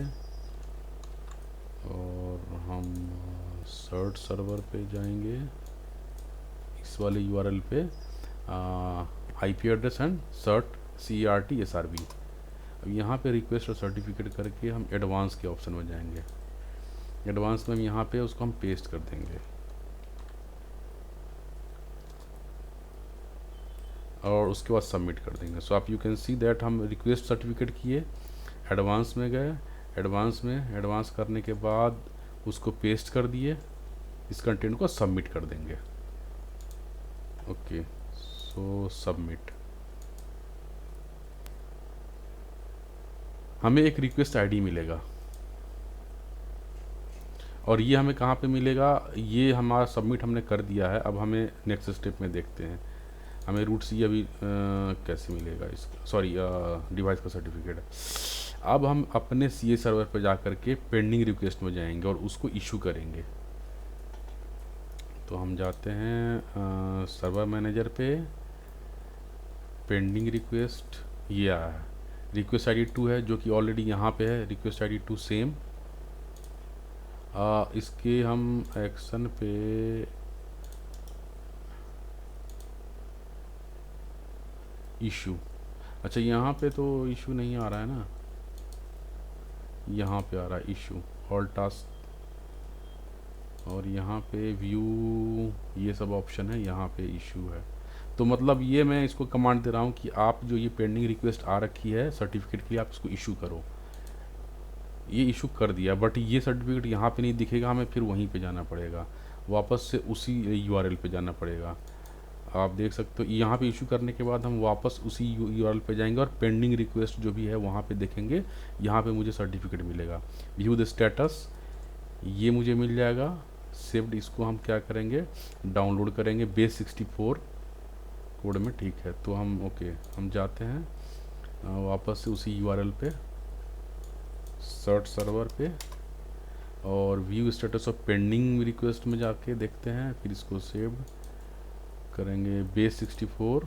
और हम सर्च सर्वर पे जाएंगे, इस वाले URL पे IP address and shirt CERT/SRV। अब यहाँ पे रिक्वेस्ट और सर्टिफिकेट करके हम एडवांस के ऑप्शन में जाएंगे। एडवांस में हम यहाँ पे उसको हम पेस्ट कर देंगे और उसके बाद सबमिट कर देंगे। सो आप यू कैन सी दैट हम रिक्वेस्ट सर्टिफिकेट किए, एडवांस में गए, एडवांस करने के बाद उसको पेस्ट कर दिए, इस कंटेंट को सबमिट कर देंगे। ओके, सो सबमिट। हमें एक रिक्वेस्ट आईडी मिलेगा और ये हमें कहाँ पे मिलेगा, ये हमारा सबमिट हमने कर दिया है। अब हमें नेक्स्ट स्टेप में देखते हैं हमें रूट सी अभी कैसे मिलेगा इसका, सॉरी डिवाइस का सर्टिफिकेट है। अब हम अपने CA सर्वर पर जा कर के पेंडिंग रिक्वेस्ट में जाएंगे और उसको इशू करेंगे। तो हम जाते हैं सर्वर मैनेजर पे, पेंडिंग रिक्वेस्ट, ये आया है। रिक्वेस्ट ID 2 है जो कि ऑलरेडी यहाँ पे है, रिक्वेस्ट ID 2 सेम। इसके हम एक्शन पे इशू, अच्छा यहाँ पे तो इशू नहीं आ रहा है ना, यहाँ पे आ रहा है इशू ऑल टास्क, और यहाँ पे व्यू ये सब ऑप्शन है, यहाँ पे इशू है। तो मतलब ये मैं इसको कमांड दे रहा हूँ कि आप जो ये पेंडिंग रिक्वेस्ट आ रखी है सर्टिफिकेट के लिए, आप इसको इशू करो। ये इशू कर दिया, बट ये सर्टिफिकेट यहाँ पे नहीं दिखेगा, हमें फिर वहीं पे जाना पड़ेगा, वापस से उसी URL पे जाना पड़ेगा। आप देख सकते हो यहाँ पे इशू करने के बाद हम वापस उसी URL पे जाएंगे और पेंडिंग रिक्वेस्ट जो भी है वहाँ पे देखेंगे, यहाँ पे मुझे सर्टिफिकेट मिलेगा। व्यू द स्टेटस, ये मुझे मिल जाएगा सेव्ड। इसको हम क्या करेंगे, डाउनलोड करेंगे बेस 64 कोड में, ठीक है। तो हम ओके, हम जाते हैं वापस से उसी URL पे, सर्च सर्वर पे, और view status of pending request में जाके देखते हैं, फिर इसको सेव करेंगे base 64,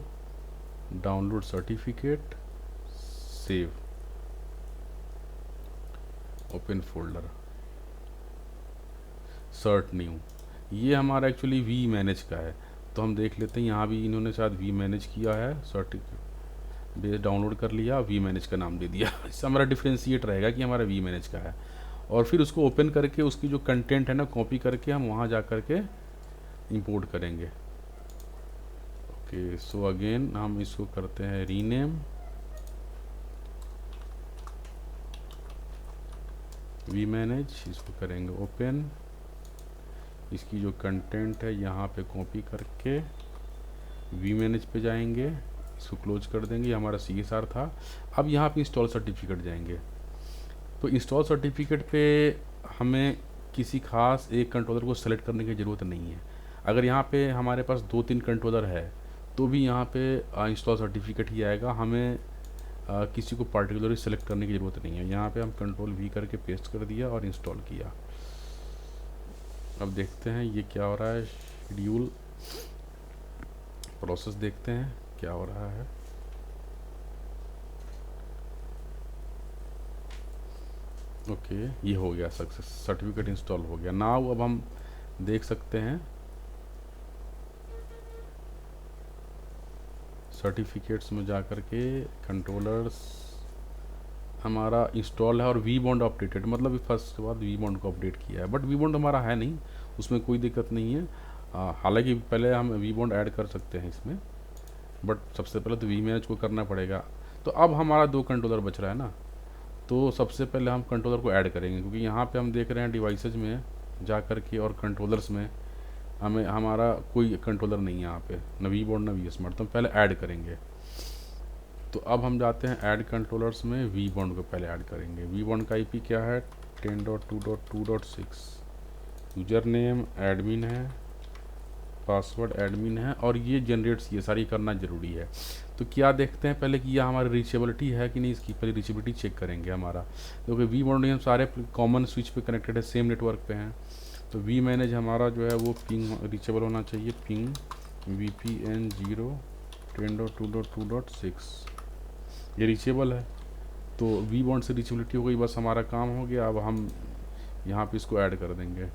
download certificate, save, open folder, cert new. ये हमारा एक्चुअली वी मैनेज का है, तो हम देख लेते हैं यहाँ भी इन्होंने शायद वी मैनेज किया है, सर्टिफिकेट बेस डाउनलोड कर लिया, वी मैनेज का नाम दे दिया। इससे हमारा डिफ्रेंशिएट रहेगा कि हमारा वी मैनेज का है। और फिर उसको ओपन करके उसकी जो कंटेंट है ना, कॉपी करके हम वहाँ जा कर के इंपोर्ट करेंगे। ओके, सो अगेन हम इसको करते हैं रीनेम, वी मैनेज, इसको करेंगे ओपन, इसकी जो कंटेंट है यहाँ पे कॉपी करके वी मैनेज पे जाएंगे, इसको क्लोज कर देंगे। ये हमारा CSR था। अब यहाँ पे इंस्टॉल सर्टिफिकेट जाएंगे, तो इंस्टॉल सर्टिफिकेट पे हमें किसी खास एक कंट्रोलर को सेलेक्ट करने की ज़रूरत नहीं है। अगर यहाँ पे हमारे पास 2-3 कंट्रोलर है तो भी यहाँ पे इंस्टॉल सर्टिफिकेट ही आएगा, हमें किसी को पार्टिकुलरली सेलेक्ट करने की ज़रूरत नहीं है। यहाँ पे हम कंट्रोल V करके पेस्ट कर दिया और इंस्टॉल किया। अब देखते हैं ये क्या हो रहा है, शेड्यूल प्रोसेस देखते हैं क्या हो रहा है। ओके, ये हो गया सक्सेस, सर्टिफिकेट इंस्टॉल हो गया। नाउ अब हम देख सकते हैं सर्टिफिकेट्स में जा कर के कंट्रोलर्स हमारा इंस्टॉल है और वी बॉन्ड अपडेटेड, मतलब फर्स्ट के बाद वी बॉन्ड को अपडेट किया है, बट वी बॉन्ड हमारा है नहीं, उसमें कोई दिक्कत नहीं है। हालांकि पहले हम वी बॉन्ड ऐड कर सकते हैं इसमें, बट सबसे पहले तो वी मैनेज को करना पड़ेगा। तो अब हमारा 2 कंट्रोलर बच रहा है ना, तो सबसे पहले हम कंट्रोलर को ऐड करेंगे, क्योंकि यहाँ पे हम देख रहे हैं डिवाइसेज में जा कर के और कंट्रोलर्स में हमारा कोई कंट्रोलर नहीं है यहाँ पे, न वी बॉन्ड न वी स्मार्ट, तो हम पहले ऐड करेंगे। तो अब हम जाते हैं ऐड कंट्रोलर्स में, वी बॉन्ड को पहले ऐड करेंगे। वी बॉन्ड का IP क्या है, 10.2.2.6, यूजर नेम एडमिन है, पासवर्ड एडमिन है, और ये जनरेट CSR करना ज़रूरी है। तो क्या देखते हैं पहले कि यह हमारी रीचेबिलिटी है कि नहीं, इसकी पहले रीचेबिलिटी चेक करेंगे हमारा, क्योंकि वी बॉन्ड हम सारे कॉमन स्विच पे कनेक्टेड है, सेम नेटवर्क पे हैं। तो वी मैनेज हमारा जो है वो पिंग रीचेबल होना चाहिए, पिंग VPN 0 10.2.2.6, ये रीचेबल है। तो वी बॉन्ड से रीचेबिलिटी हो गई, बस हमारा काम हो गया। अब हम यहाँ पे इसको ऐड कर देंगे।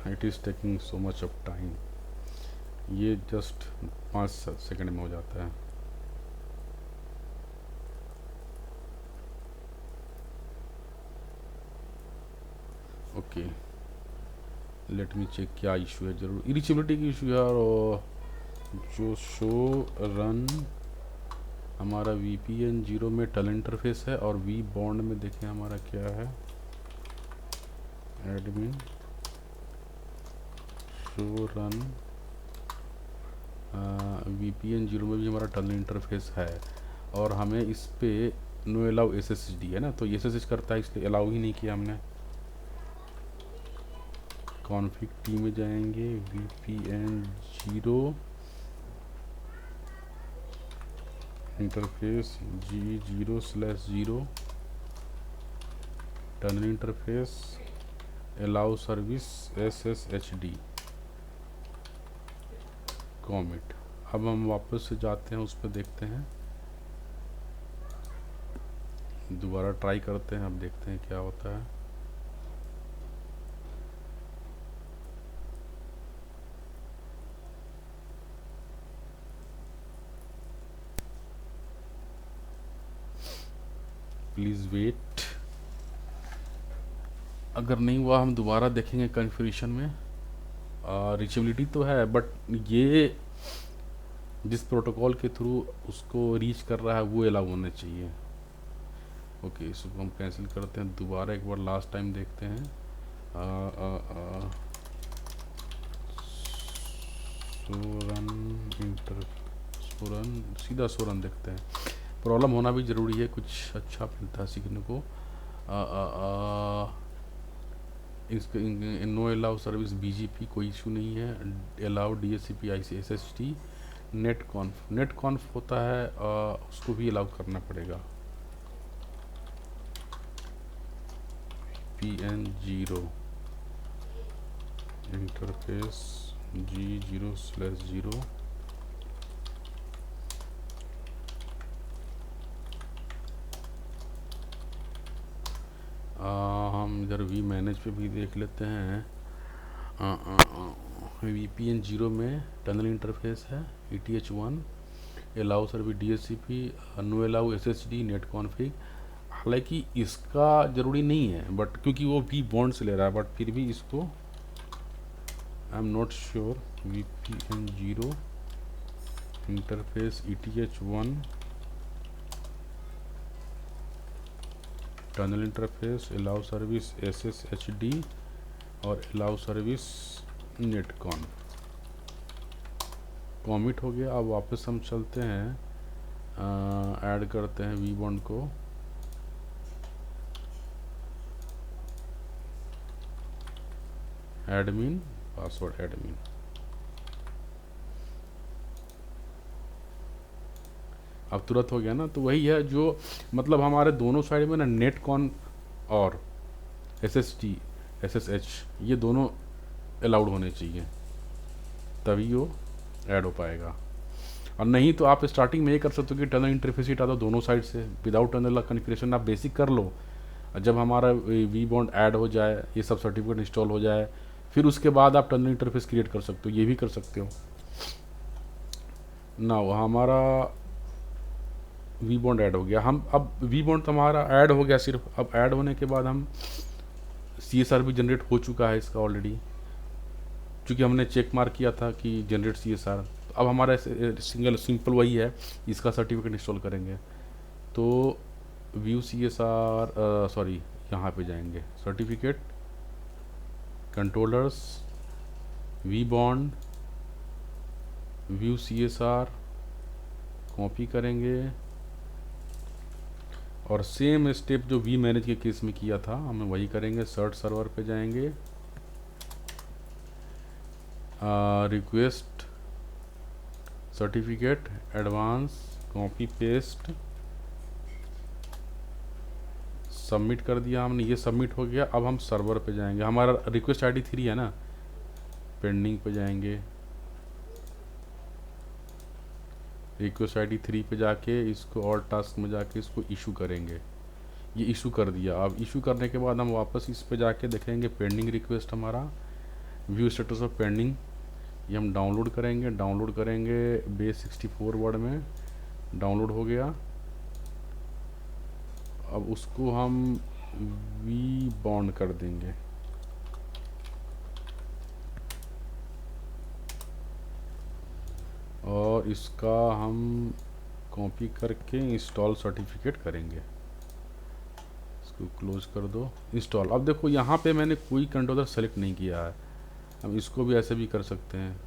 It is taking so much of time. ये जस्ट 5 सेकंड में हो जाता है। ओके, लेट मी चेक क्या इशू है। ज़रूर इरीचेबिलिटी की इशू है। और जो शो रन हमारा VPN 0 में टल इंटरफेस है, और वी बॉन्ड में देखें हमारा क्या है, एडमिन शो रन VPN 0 में भी हमारा टल इंटरफेस है, और हमें इस पे नो अलाउ SSHD है ना, तो SSH करता है, इसलिए अलाउ ही नहीं किया हमने। कॉन्फ़िग टी में जाएंगे, VPN 0 interface G0/0 tunnel interface allow service SSHD commit. अब हम वापस से जाते हैं, उस पर देखते हैं, दोबारा ट्राई करते हैं, अब देखते हैं क्या होता है। Please wait. अगर नहीं हुआ हम दोबारा देखेंगे कॉन्फ़िगरेशन में। रीचेबिलिटी तो है, बट ये जिस प्रोटोकॉल के थ्रू उसको रीच कर रहा है वो अलाउ होना चाहिए। ओके, इसको हम कैंसिल करते हैं, दोबारा एक बार लास्ट टाइम देखते हैं। सोरन इंटर सोरन, सीधा सोरन देखते हैं। प्रॉब्लम होना भी ज़रूरी है, कुछ अच्छा मिलता है सीखने को। इसके नो अलाउ सर्विस BGP कोई इशू नहीं है। अलाउ DHCP ICSST नेट कॉन्फ होता है, उसको भी अलाउ करना पड़ेगा। PN 0 इंटरफेस G0/0 हम इधर वी मैनेज पे भी देख लेते हैं। VPN 0 में टनल इंटरफेस है ETH1 allow service DHCP no allow SSD net config. हालांकि इसका ज़रूरी नहीं है, बट क्योंकि वो वी बॉन्ड से ले रहा है, बट फिर भी इसको आई am not sure. VPN 0 interface ETH1 tunnel interface allow service SSHD और अलाउ सर्विस नेट कॉमिट हो गया। अब वापस हम चलते हैं, ऐड करते हैं वी बॉन्ड को। Admin password admin. अब तुरंत हो गया ना। तो वही है जो मतलब हमारे दोनों साइड में ना नेट कॉन और SSD SSH ये दोनों अलाउड होने चाहिए, तभी वो ऐड हो पाएगा। और नहीं तो आप स्टार्टिंग में ये कर सकते हो कि टनल इंटरफेस हटा दो दोनों साइड से, विदाउट टनल कॉन्फ़िगरेशन आप बेसिक कर लो। जब हमारा वी बॉन्ड ऐड हो जाए, ये सब सर्टिफिकेट इंस्टॉल हो जाए, फिर उसके बाद आप टनल इंटरफेस क्रिएट कर सकते हो, ये भी कर सकते हो ना। हमारा वी बॉन्ड ऐड हो गया, हम अब वी बॉन्ड तो हमारा ऐड हो गया सिर्फ। अब ऐड होने के बाद हम CSR भी जनरेट हो चुका है इसका ऑलरेडी, क्योंकि हमने चेक मार्क किया था कि जनरेट CSR। अब हमारा सिंपल वही है, इसका सर्टिफिकेट इंस्टॉल करेंगे। तो व्यू CSR सॉरी यहाँ पे जाएंगे, certificate controllers vBond view CSR copy करेंगे, और सेम स्टेप जो वी मैनेज के केस में किया था हमें वही करेंगे। सर्च सर्वर पे जाएंगे, request certificate advance copy paste, submit कर दिया हमने, ये सबमिट हो गया। अब हम सर्वर पे जाएंगे, हमारा रिक्वेस्ट ID 3 है ना, पेंडिंग पे जाएंगे, रिक्वेस्ट ID 3 पे जाके इसको और टास्क में जाके इसको इशू करेंगे। ये इशू कर दिया। अब इशू करने के बाद हम वापस इस पे जाके देखेंगे पेंडिंग रिक्वेस्ट हमारा व्यू स्टेटस ऑफ पेंडिंग, ये हम डाउनलोड करेंगे बेस 64 वर्ड में, डाउनलोड हो गया। अब उसको हम वी बॉन्ड कर देंगे, और इसका हम कॉपी करके इंस्टॉल सर्टिफिकेट करेंगे। इसको क्लोज कर दो, इंस्टॉल। अब देखो यहाँ पे मैंने कोई कंट्रोलर सेलेक्ट नहीं किया है, हम इसको भी ऐसे भी कर सकते हैं,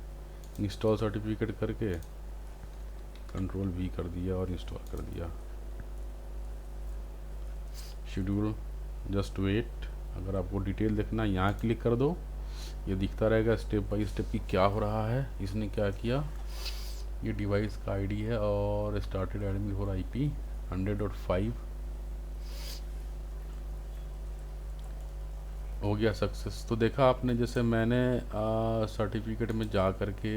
इंस्टॉल सर्टिफिकेट करके कंट्रोल वी कर दिया और इंस्टॉल कर दिया। Schedule, just wait. अगर आपको डिटेल देखना यहाँ क्लिक कर दो, ये दिखता रहेगा स्टेप बाय स्टेप कि क्या हो रहा है, इसने क्या किया। ये डिवाइस का आईडी है और स्टार्टेड एडमिन फॉर IP 100.5 हो गया सक्सेस। तो देखा आपने, जैसे मैंने सर्टिफिकेट में जा करके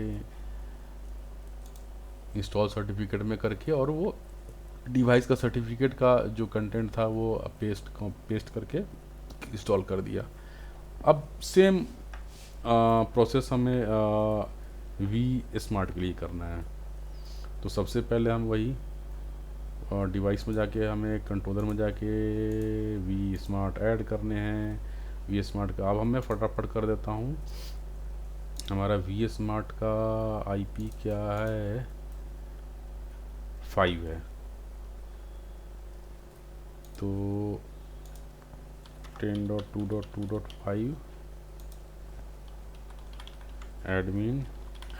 इंस्टॉल सर्टिफिकेट में करके, और वो डिवाइस का सर्टिफिकेट का जो कंटेंट था वो पेस्ट करके इंस्टॉल कर दिया। अब सेम प्रोसेस हमें वी स्मार्ट के लिए करना है। तो सबसे पहले हम वही डिवाइस में जाके, हमें कंट्रोलर में जाके वी स्मार्ट ऐड करने हैं। वी स्मार्ट का अब मैं फटाफट कर देता हूँ। हमारा वी स्मार्ट का IP क्या है, 5 है। तो 10.2.2.5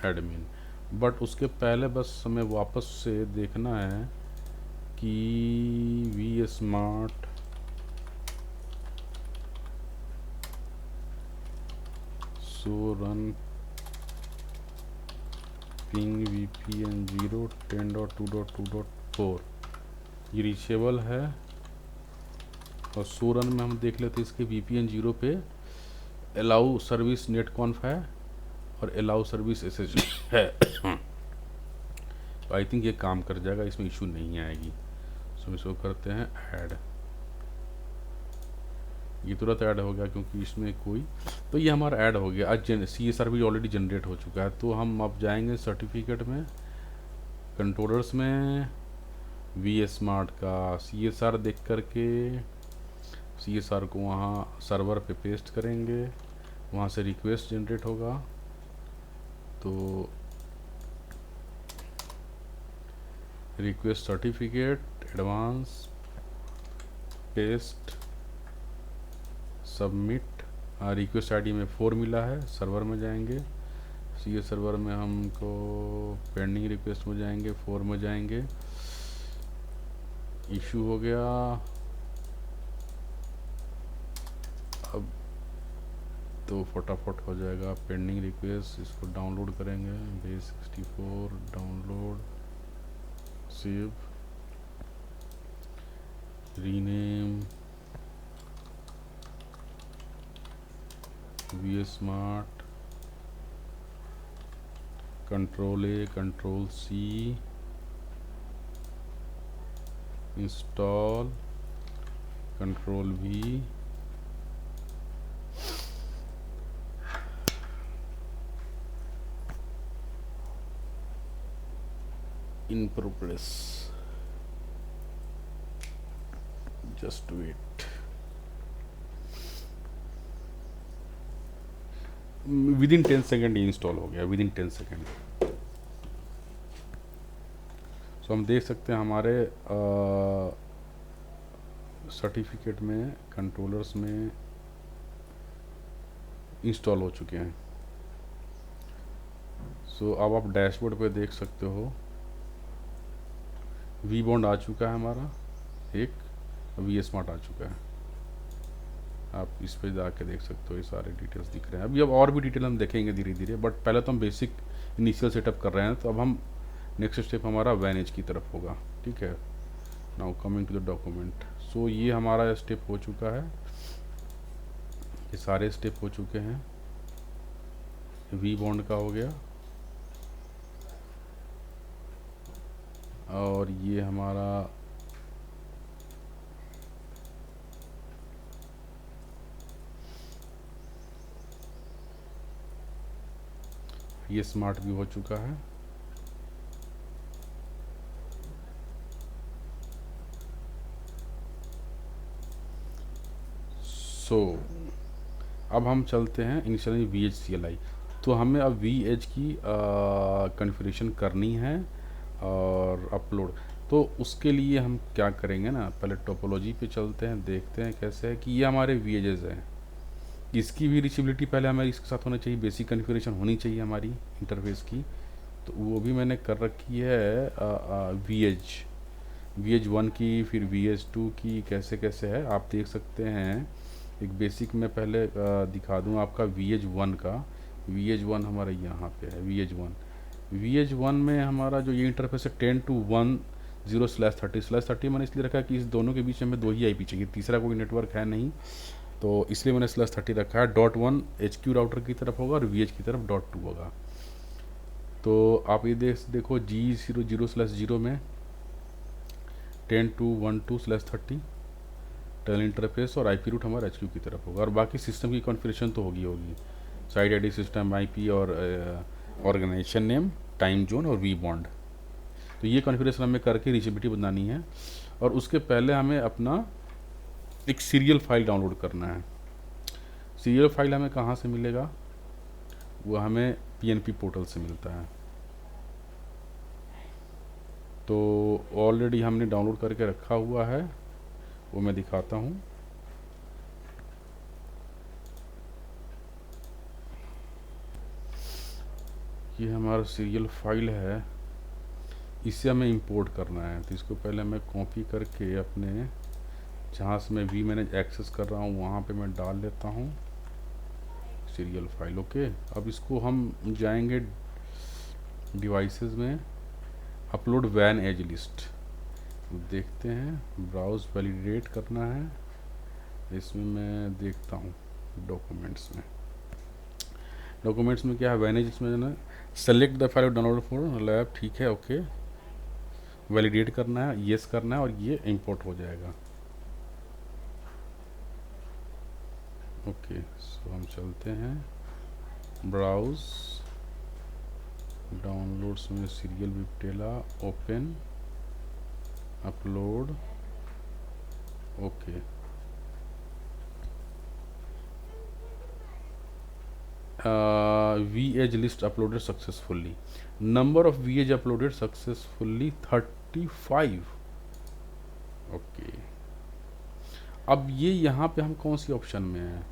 एडमिन, बट उसके पहले बस हमें वापस से देखना है कि vSmart so run ping VPN 0 10.2.2.4 ये रीचेबल है। और सो रन में हम देख लेते हैं, इसके VPN 0 पे अलाउ सर्विस नेट कॉन्फ है और अलाउ सर्विस SSH है। तो आई थिंक ये काम कर जाएगा, इसमें इशू नहीं आएगी। सो इसको करते हैं ऐड। ये तुरंत ऐड हो गया क्योंकि इसमें कोई, तो ये हमारा ऐड हो गया। आज CSR भी ऑलरेडी जनरेट हो चुका है। तो हम अब जाएंगे सर्टिफिकेट में, कंट्रोलर्स में, वी स्मार्ट का CSR देख करके CSR को वहाँ सर्वर पे पेस्ट करेंगे, वहाँ से रिक्वेस्ट जनरेट होगा। तो request certificate advance paste submit. Request ID में 4 मिला है। सर्वर में जाएंगे, CS सर्वर में हमको पेंडिंग रिक्वेस्ट में जाएंगे, 4 में जाएंगे, इशू हो गया। अब तो फटाफट हो जाएगा पेंडिंग रिक्वेस्ट। इसको डाउनलोड करेंगे, base 64 download, save, rename vSmart, control A control C, install, control V, in progress, just wait. Within 10 second install हो गया, विद इन 10 सेकेंड। सो हम देख सकते हैं हमारे सर्टिफिकेट में, कंट्रोलर्स में इंस्टॉल हो चुके हैं। सो अब आप डैशबोर्ड पे देख सकते हो, वी बॉन्ड आ चुका है हमारा एक, वी स्मार्ट आ चुका है। आप इस पे जाके देख सकते हो, ये सारे डिटेल्स दिख रहे हैं। अभी अब और भी डिटेल हम देखेंगे धीरे धीरे, बट पहले तो हम बेसिक इनिशियल सेटअप कर रहे हैं। तो अब हम नेक्स्ट स्टेप हमारा वैनेज की तरफ होगा, ठीक है। Now coming to the document. So ये हमारा स्टेप हो चुका है, ये सारे स्टेप हो चुके हैं। वी बॉन्ड का हो गया, और ये हमारा ये स्मार्ट भी हो चुका है। सो अब हम चलते हैं इनिशियली VHCLI। तो हमें अब VH की कन्फिगरेशन करनी है और अपलोड। तो उसके लिए हम क्या करेंगे ना, पहले टोपोलॉजी पे चलते हैं, देखते हैं कैसे है कि ये हमारे VHs हैं। इसकी भी रीचेबिलिटी पहले हमारी इसके साथ होना चाहिए, बेसिक कन्फिगरेशन होनी चाहिए हमारी इंटरफेस की। तो वो भी मैंने कर रखी है VH1 की, फिर VH2 की, कैसे कैसे है आप देख सकते हैं। एक बेसिक मैं पहले दिखा दूं आपका VH1 का। VH1 हमारा यहाँ पे है। VH1 में हमारा जो ये इंटरफेस है 10.2.10/30/30 मैंने इसलिए रखा है कि इस दोनों के बीच में 2 ही IP चाहिए, तीसरा कोई नेटवर्क है नहीं, तो इसलिए मैंने /30 रखा है। .1 HQ राउटर की तरफ होगा और VH की तरफ .2 होगा। तो आप ये देखो G00/0 में 10.2.12/30 टेल इंटरफेस और IP रूट हमारा HQ की तरफ होगा, और बाकी सिस्टम की कॉन्फ़िगरेशन तो होगी साइट ID, सिस्टम IP और ऑर्गेनाइजेशन नेम, टाइम जोन और वी बॉन्ड। तो ये कॉन्फ़िगरेशन हमें करके रीचेबिलिटी बनानी है। और उसके पहले हमें अपना एक सीरियल फाइल डाउनलोड करना है। सीरियल फाइल हमें कहाँ से मिलेगा? वो हमें PNP पोर्टल से मिलता है। तो ऑलरेडी हमने डाउनलोड करके रखा हुआ है, वो मैं दिखाता हूँ। ये हमारा सीरियल फाइल है, इसे हमें इंपोर्ट करना है। तो इसको पहले मैं कॉपी करके अपने जहाँ से मैं vManage एक्सेस कर रहा हूँ वहाँ पे मैं डाल लेता हूँ सीरियल फाइल। ओके, अब इसको हम जाएंगे डिवाइसेस में, अपलोड वैन एज लिस्ट, देखते हैं, ब्राउज वैलिडेट करना है। इसमें मैं देखता हूँ डॉक्यूमेंट्स में क्या है, वैन एज, इसमें ना select the file download for lab, ठीक है, ओके, वैलिडेट करना है, येस करना है और ये इंपोर्ट हो जाएगा। ओके, सो हम चलते हैं ब्राउज, डाउनलोड्स में serial Viptela, open, upload, okay. VH list uploaded successfully, number of VH uploaded successfully 35। Okay, अब ये यहाँ पे हम कौन सी ऑप्शन में है?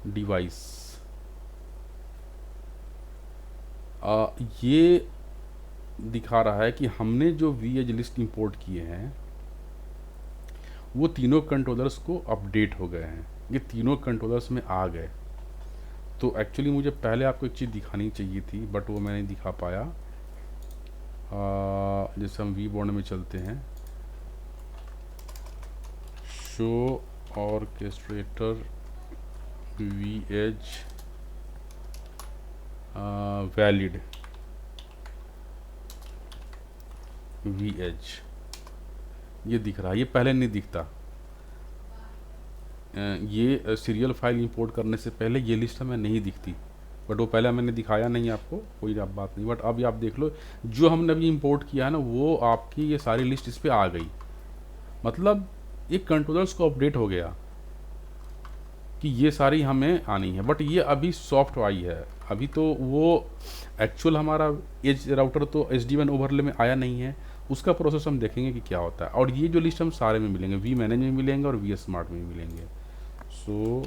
डिवाइस। ये दिखा रहा है कि हमने जो VH लिस्ट इंपोर्ट किए हैं वो तीनों कंट्रोलर्स को अपडेट हो गए हैं, ये तीनों कंट्रोलर्स में आ गए। तो एक्चुअली मुझे पहले आपको एक चीज़ दिखानी चाहिए थी, बट वो मैं नहीं दिखा पाया। जैसे हम वी बॉन्ड में चलते हैं, show orchestrator VH valid VH, ये दिख रहा है, ये पहले नहीं दिखता। ये सीरियल फाइल इंपोर्ट करने से पहले ये लिस्ट हमें नहीं दिखती, बट वो पहले मैंने दिखाया नहीं आपको, कोई बात नहीं। बट अभी आप देख लो, जो हमने अभी इंपोर्ट किया है ना, वो आपकी ये सारी लिस्ट इस पर आ गई। मतलब ये कंट्रोलर्स को अपडेट हो गया कि ये सारी हमें आनी है। बट ये अभी सॉफ्ट आई है, अभी तो वो एक्चुअल हमारा एज राउटर तो SD1 ओवरले में आया नहीं है, उसका प्रोसेस हम देखेंगे कि क्या होता है। और ये जो लिस्ट हम सारे में मिलेंगे, vManage में मिलेंगे और VS Smart में मिलेंगे। सो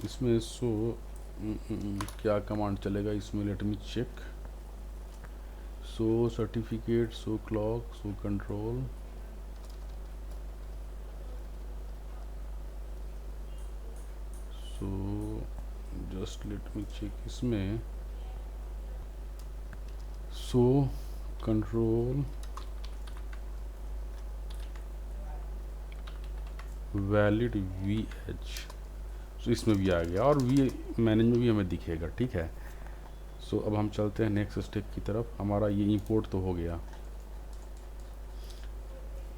इसमें क्या कमांड चलेगा इसमें, let me check. So certificate, so clock, so control, so just let me check इसमें, so control valid VH, so इसमें भी आ गया और vManage में भी हमें दिखेगा, ठीक है। सो अब हम चलते हैं नेक्स्ट स्टेप की तरफ। हमारा ये इंपोर्ट तो हो गया,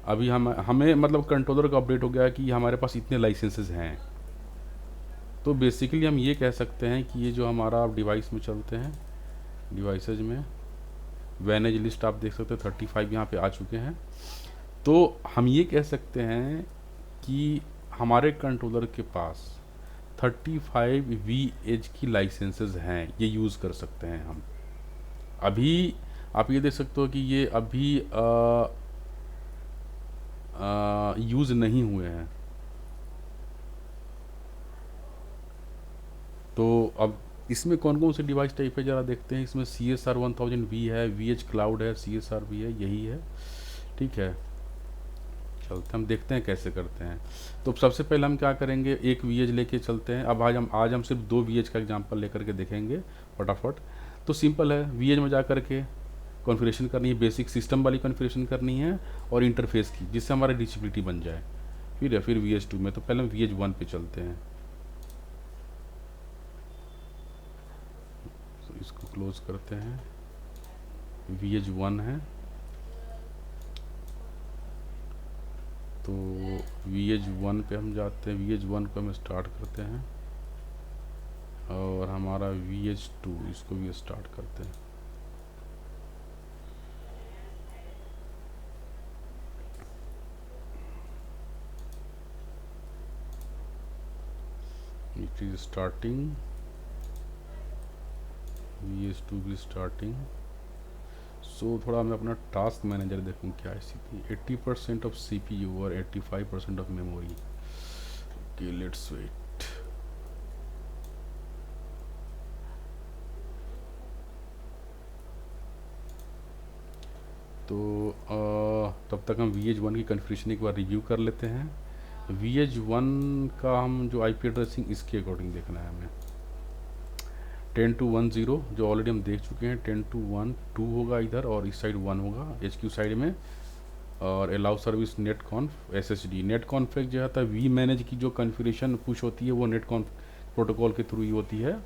अभी हमें मतलब कंट्रोलर का अपडेट हो गया कि हमारे पास इतने लाइसेंसेस हैं। तो बेसिकली हम ये कह सकते हैं कि ये जो हमारा आप डिवाइस में चलते हैं, डिवाइसेज में वैनेज लिस्ट आप देख सकते हैं 35 यहाँ पे आ चुके हैं। तो हम ये कह सकते हैं कि हमारे कंट्रोलर के पास 35 वी एज की लाइसेंसेस हैं, ये यूज़ कर सकते हैं हम। अभी आप ये देख सकते हो कि ये अभी यूज़ नहीं हुए हैं। तो अब इसमें कौन कौन से डिवाइस टाइप है ज़रा देखते हैं। इसमें CSR 1000V है, VH क्लाउड है, CSR भी है, यही है। ठीक है, चलते हम देखते हैं कैसे करते हैं। तो सबसे पहले हम क्या करेंगे, एक VH लेके चलते हैं। अब आज हम सिर्फ 2 VH का एग्जांपल लेकर के देखेंगे फटाफट। तो सिंपल है, VH में जा कर के कॉन्फ़िगरेशन करनी है, बेसिक सिस्टम वाली कॉन्फ़िगरेशन करनी है और इंटरफेस की, जिससे हमारा रीचेबिलिटी बन जाए। फिर VH2 में, तो पहले हम VH1 पे चलते हैं। तो इसको क्लोज करते हैं, VH1 है। तो VH1 पे हम जाते हैं, VH1 को हम स्टार्ट करते हैं और हमारा VH2 इसको भी स्टार्ट करते हैं। इट इज स्टार्टिंग, VH2 भी स्टार्टिंग। सो थोड़ा मैं अपना टास्क मैनेजर देखूँ क्या स्थिति। 80% ऑफ CPU और 85% of memory. Okay, let's wait. तो तब तक हम VH1 की कन्फिगरेशन एक बार रिव्यू कर लेते हैं। VH1 का हम जो IP एड्रेसिंग इसके अकॉर्डिंग देखना है हमें। 10.2.1.0 जो ऑलरेडी हम देख चुके हैं, 10.2.1.2 होगा इधर और इस साइड 1 होगा HQ साइड में। और allow service net कॉन्फ SSD। Net config जो है वी मैनेज की जो कॉन्फ़िगरेशन पुश होती है वो नेट कॉन्फ प्रोटोकॉल के थ्रू ही होती है।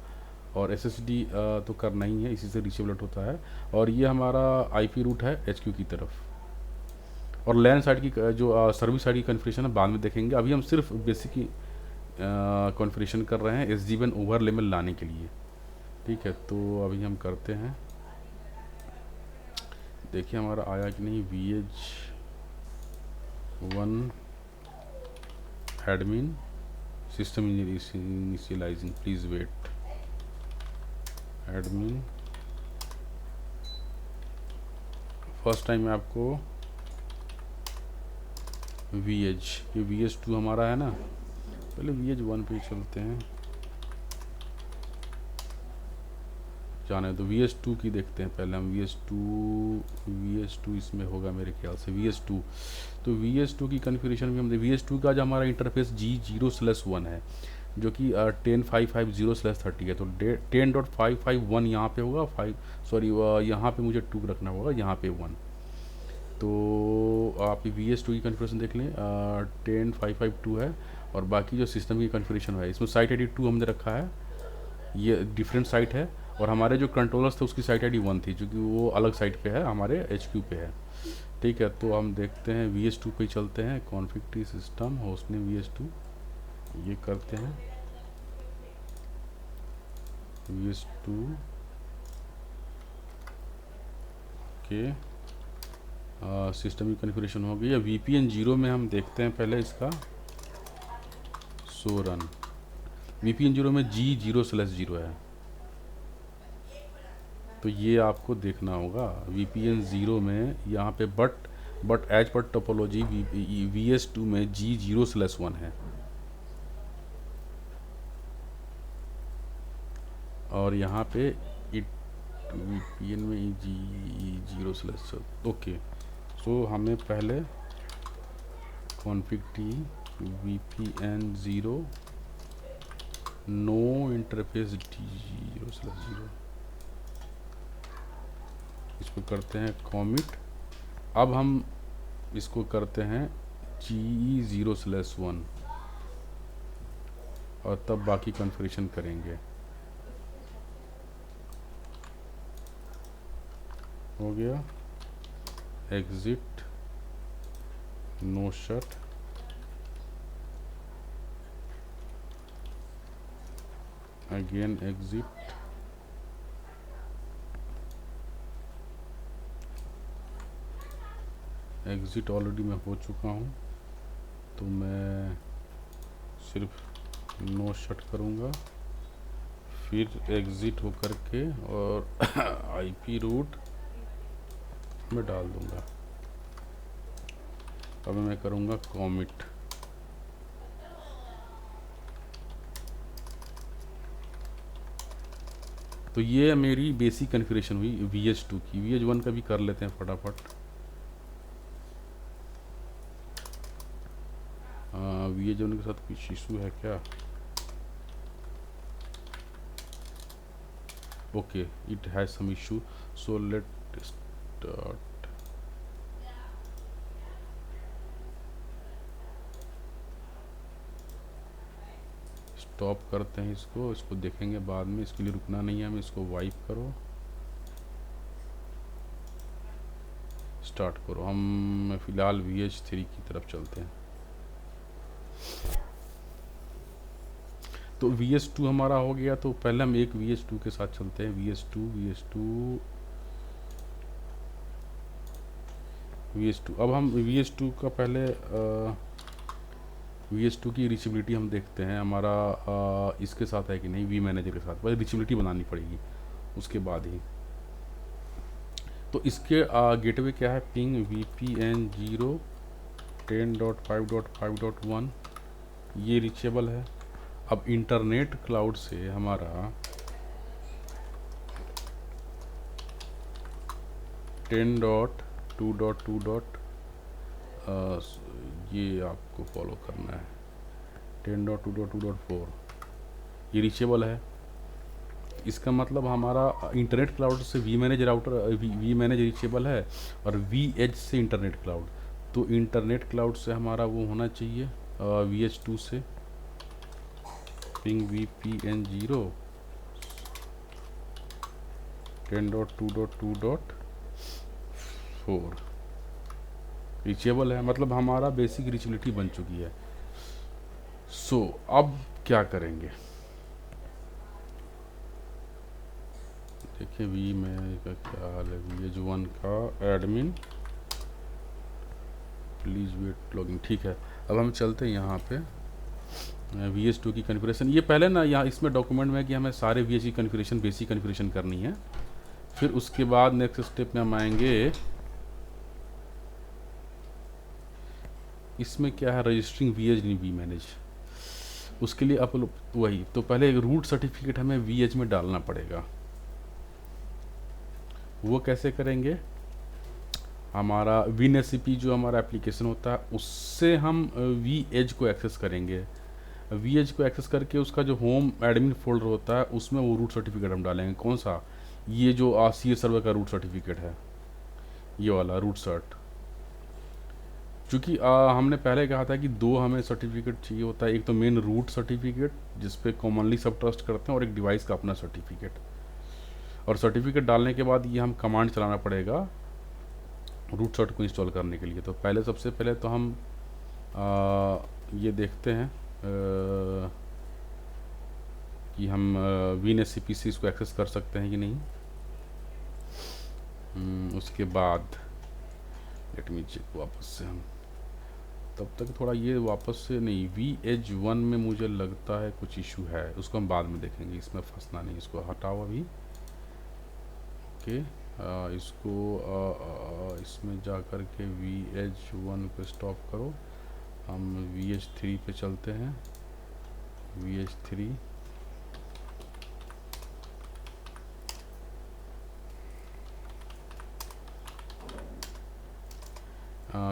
और SSD तो करना ही है, इसी से रीचेबल होता है। और ये हमारा IP रूट है HQ की तरफ। और लैन साइड की जो सर्विस साइड की कॉन्फ़िगरेशन है बाद में देखेंगे। अभी हम सिर्फ बेसिक ही कॉन्फ़िगरेशन कर रहे हैं SG-WAN ओवरले में लाने के लिए। ठीक है, तो अभी हम करते हैं, देखिए हमारा आया कि नहीं। VH1 admin system initialising, please wait. Admin first time में आपको VH, ये VH2 हमारा है ना, पहले VH1 पे चलते हैं। जाने तो VH2 की देखते हैं पहले हम। VH2 इसमें होगा मेरे ख्याल से VH2। तो VH2 की कन्फिगरेशन भी हम VH2 का जो हमारा इंटरफेस G0/1 है, जो कि 10.550/30 है। तो 10.551 यहाँ पे होगा, यहाँ पे मुझे 2 रखना होगा, यहाँ पे 1। तो आप VH2 की कन्फिगरेशन देख लें, 10.552 है। और बाकी जो सिस्टम की कन्फिगरेशन है, इसमें साइट ID 2 हमने रखा है, ये डिफरेंट साइट है। और हमारे जो कंट्रोलर्स थे उसकी साइट ID 1 थी, जो कि वो अलग साइट पे है, हमारे HQ पे है। ठीक है, तो हम देखते हैं VH2 पे चलते हैं। Config T system host name VH2, ये करते हैं VH2 के सिस्टम की कन्फिगरेशन हो गई है। VPN 0 में हम देखते हैं पहले इसका सो रन। VPN 0 में G0/0 है, तो ये आपको देखना होगा। VPN 0 में यहाँ पे but as per topology VS2 में G0/1 है। और यहाँ पे इट VPN में G0/, ओके। सो हमें पहले config T VPN 0 no interface G0/0, इसको करते हैं कॉमिट। अब हम इसको करते हैं G0/1 और तब बाकी कॉन्फ़िगरेशन करेंगे। हो गया, exit, no shut, again exit, exit already मैं हो चुका हूँ, तो मैं सिर्फ नो शट करूँगा, फिर एग्ज़िट हो करके और आईपी रूट में डाल दूँगा। अब मैं करूँगा कॉमिट। तो ये मेरी बेसिक कॉन्फ़िगरेशन हुई VH2 की। VH1 का भी कर लेते हैं फटाफट। VH1 के साथ कुछ इशू है क्या? Okay, it has some issue, so let start. Stop करते हैं इसको देखेंगे बाद में, इसके लिए रुकना नहीं है हमें। इसको वाइप करो, स्टार्ट करो। हम फ़िलहाल VH3 की तरफ चलते हैं। तो VH2 हमारा हो गया, तो पहले हम एक VH2 के साथ चलते हैं। VH2 अब हम VH2 का पहले VH2 की रीचेबिलिटी हम देखते हैं हमारा इसके साथ है कि नहीं, वी मैनेजर के साथ। पहले रीचेबिलिटी बनानी पड़ेगी उसके बाद ही। तो इसके गेटवे क्या है? पिंग VPN 0 10.5.5.1, ये रीचेबल है। अब इंटरनेट क्लाउड से हमारा 10.2.2. ये आपको फॉलो करना है। 10.2.2.4 ये रीचेबल है। इसका मतलब हमारा इंटरनेट क्लाउड से vManage router vManage reachable है, और VH से इंटरनेट क्लाउड। तो इंटरनेट क्लाउड से हमारा वो होना चाहिए VH2 से पिंग VPN 0 10.2.2.4 रीचेबल है, मतलब हमारा बेसिक रीचेबिलिटी बन चुकी है। सो अब क्या करेंगे? देखिए वी में का क्या हाल है। VH1 का एडमिन प्लीज़ वेट लॉगिंग, ठीक है। अब हम चलते हैं यहाँ पे VH2 की कॉन्फ़िगरेशन। ये पहले ना यहाँ इसमें डॉक्यूमेंट में कि हमें सारे VH की कॉन्फ़िगरेशन बेसिक कॉन्फ़िगरेशन करनी है, फिर उसके बाद नेक्स्ट स्टेप में हम आएंगे। इसमें क्या है, रजिस्टरिंग VH नहीं वी मैनेज, उसके लिए आप वही, तो पहले एक रूट सर्टिफिकेट हमें VH में डालना पड़ेगा। वो कैसे करेंगे? हमारा WinSCP जो हमारा एप्लीकेशन होता है, उससे हम VH को एक्सेस करेंगे। VH को एक्सेस करके उसका जो होम एडमिन फोल्डर होता है, उसमें वो रूट सर्टिफिकेट हम डालेंगे। कौन सा? ये जो CS सर्वर का रूट सर्टिफिकेट है, ये वाला रूट सर्ट। चूँकि हमने पहले कहा था कि दो हमें सर्टिफिकेट चाहिए होता है, एक तो मेन रूट सर्टिफिकेट जिस पे कॉमनली सब ट्रस्ट करते हैं, और एक डिवाइस का अपना सर्टिफिकेट। और सर्टिफिकेट डालने के बाद ये हम कमांड चलाना पड़ेगा रूट सर्ट को इंस्टॉल करने के लिए। तो पहले सबसे पहले तो हम ये देखते हैं कि हम WinSCP से इसको एक्सेस कर सकते हैं कि नहीं। उसके बाद लेट मी चेक वापस से हम, तब तक थोड़ा ये वापस से नहीं, VH1 में मुझे लगता है कुछ इशू है, उसको हम बाद में देखेंगे, इसमें फंसना नहीं। इसको हटाओ अभी, ओके। इसको इसमें जा कर के VH1 पे स्टॉप करो। हम VH3 पे चलते हैं। VH3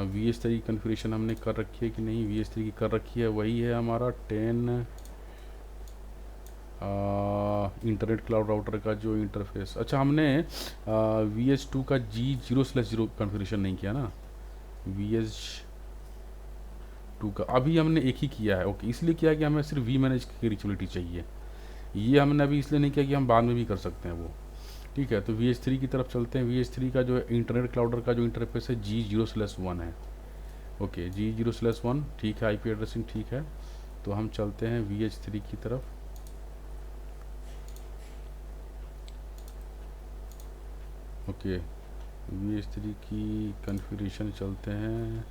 VH3 की कन्फिग्रेशन हमने कर रखी है कि नहीं? VH3 की कर रखी है, वही है हमारा 10 इंटरनेट क्लाउड राउटर का जो इंटरफेस। अच्छा, हमने VH2 का G0/0 कन्फिग्रेशन नहीं किया ना। VH2 का अभी हमने एक ही किया है, ओके। इसलिए किया कि हमें सिर्फ वी मैनेज की रीचेबिलिटी चाहिए। ये हमने अभी इसलिए नहीं किया कि हम बाद में भी कर सकते हैं वो, ठीक है। तो VH3 की तरफ चलते हैं। VH3 का जो इंटरनेट क्लाउडर का जो इंटरफेस है G0/1 है। ओके, G0/1 ठीक है, IP एड्रेसिंग ठीक है। तो हम चलते हैं VH3 की तरफ। ओके, VH3 की कन्फिगरेशन चलते हैं।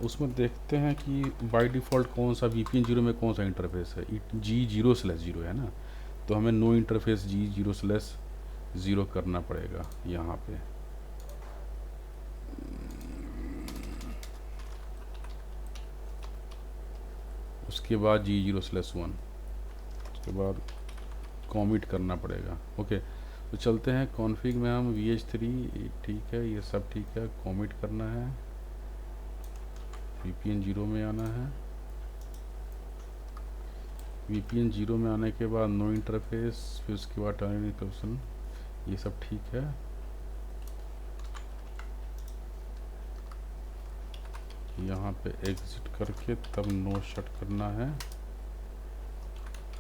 उसमें देखते हैं कि बाय डिफ़ॉल्ट कौन सा VPN 0 में कौन सा इंटरफेस है। G0/0 है ना, तो हमें नो इंटरफेस G0/0 करना पड़ेगा यहाँ पे। उसके बाद G0/1, उसके बाद कॉमिट करना पड़ेगा। ओके, तो चलते हैं कॉन्फ़िग में हम VH3 ठीक है, ये सब ठीक है, कॉमिट करना है, VPN 0 में आना है। VPN 0 में आने के बाद नो इंटरफेस, फिर उसके बाद टर्न इनक्रिप्शन, ये सब ठीक है। यहाँ पे एग्ज़िट करके तब नो शट करना है,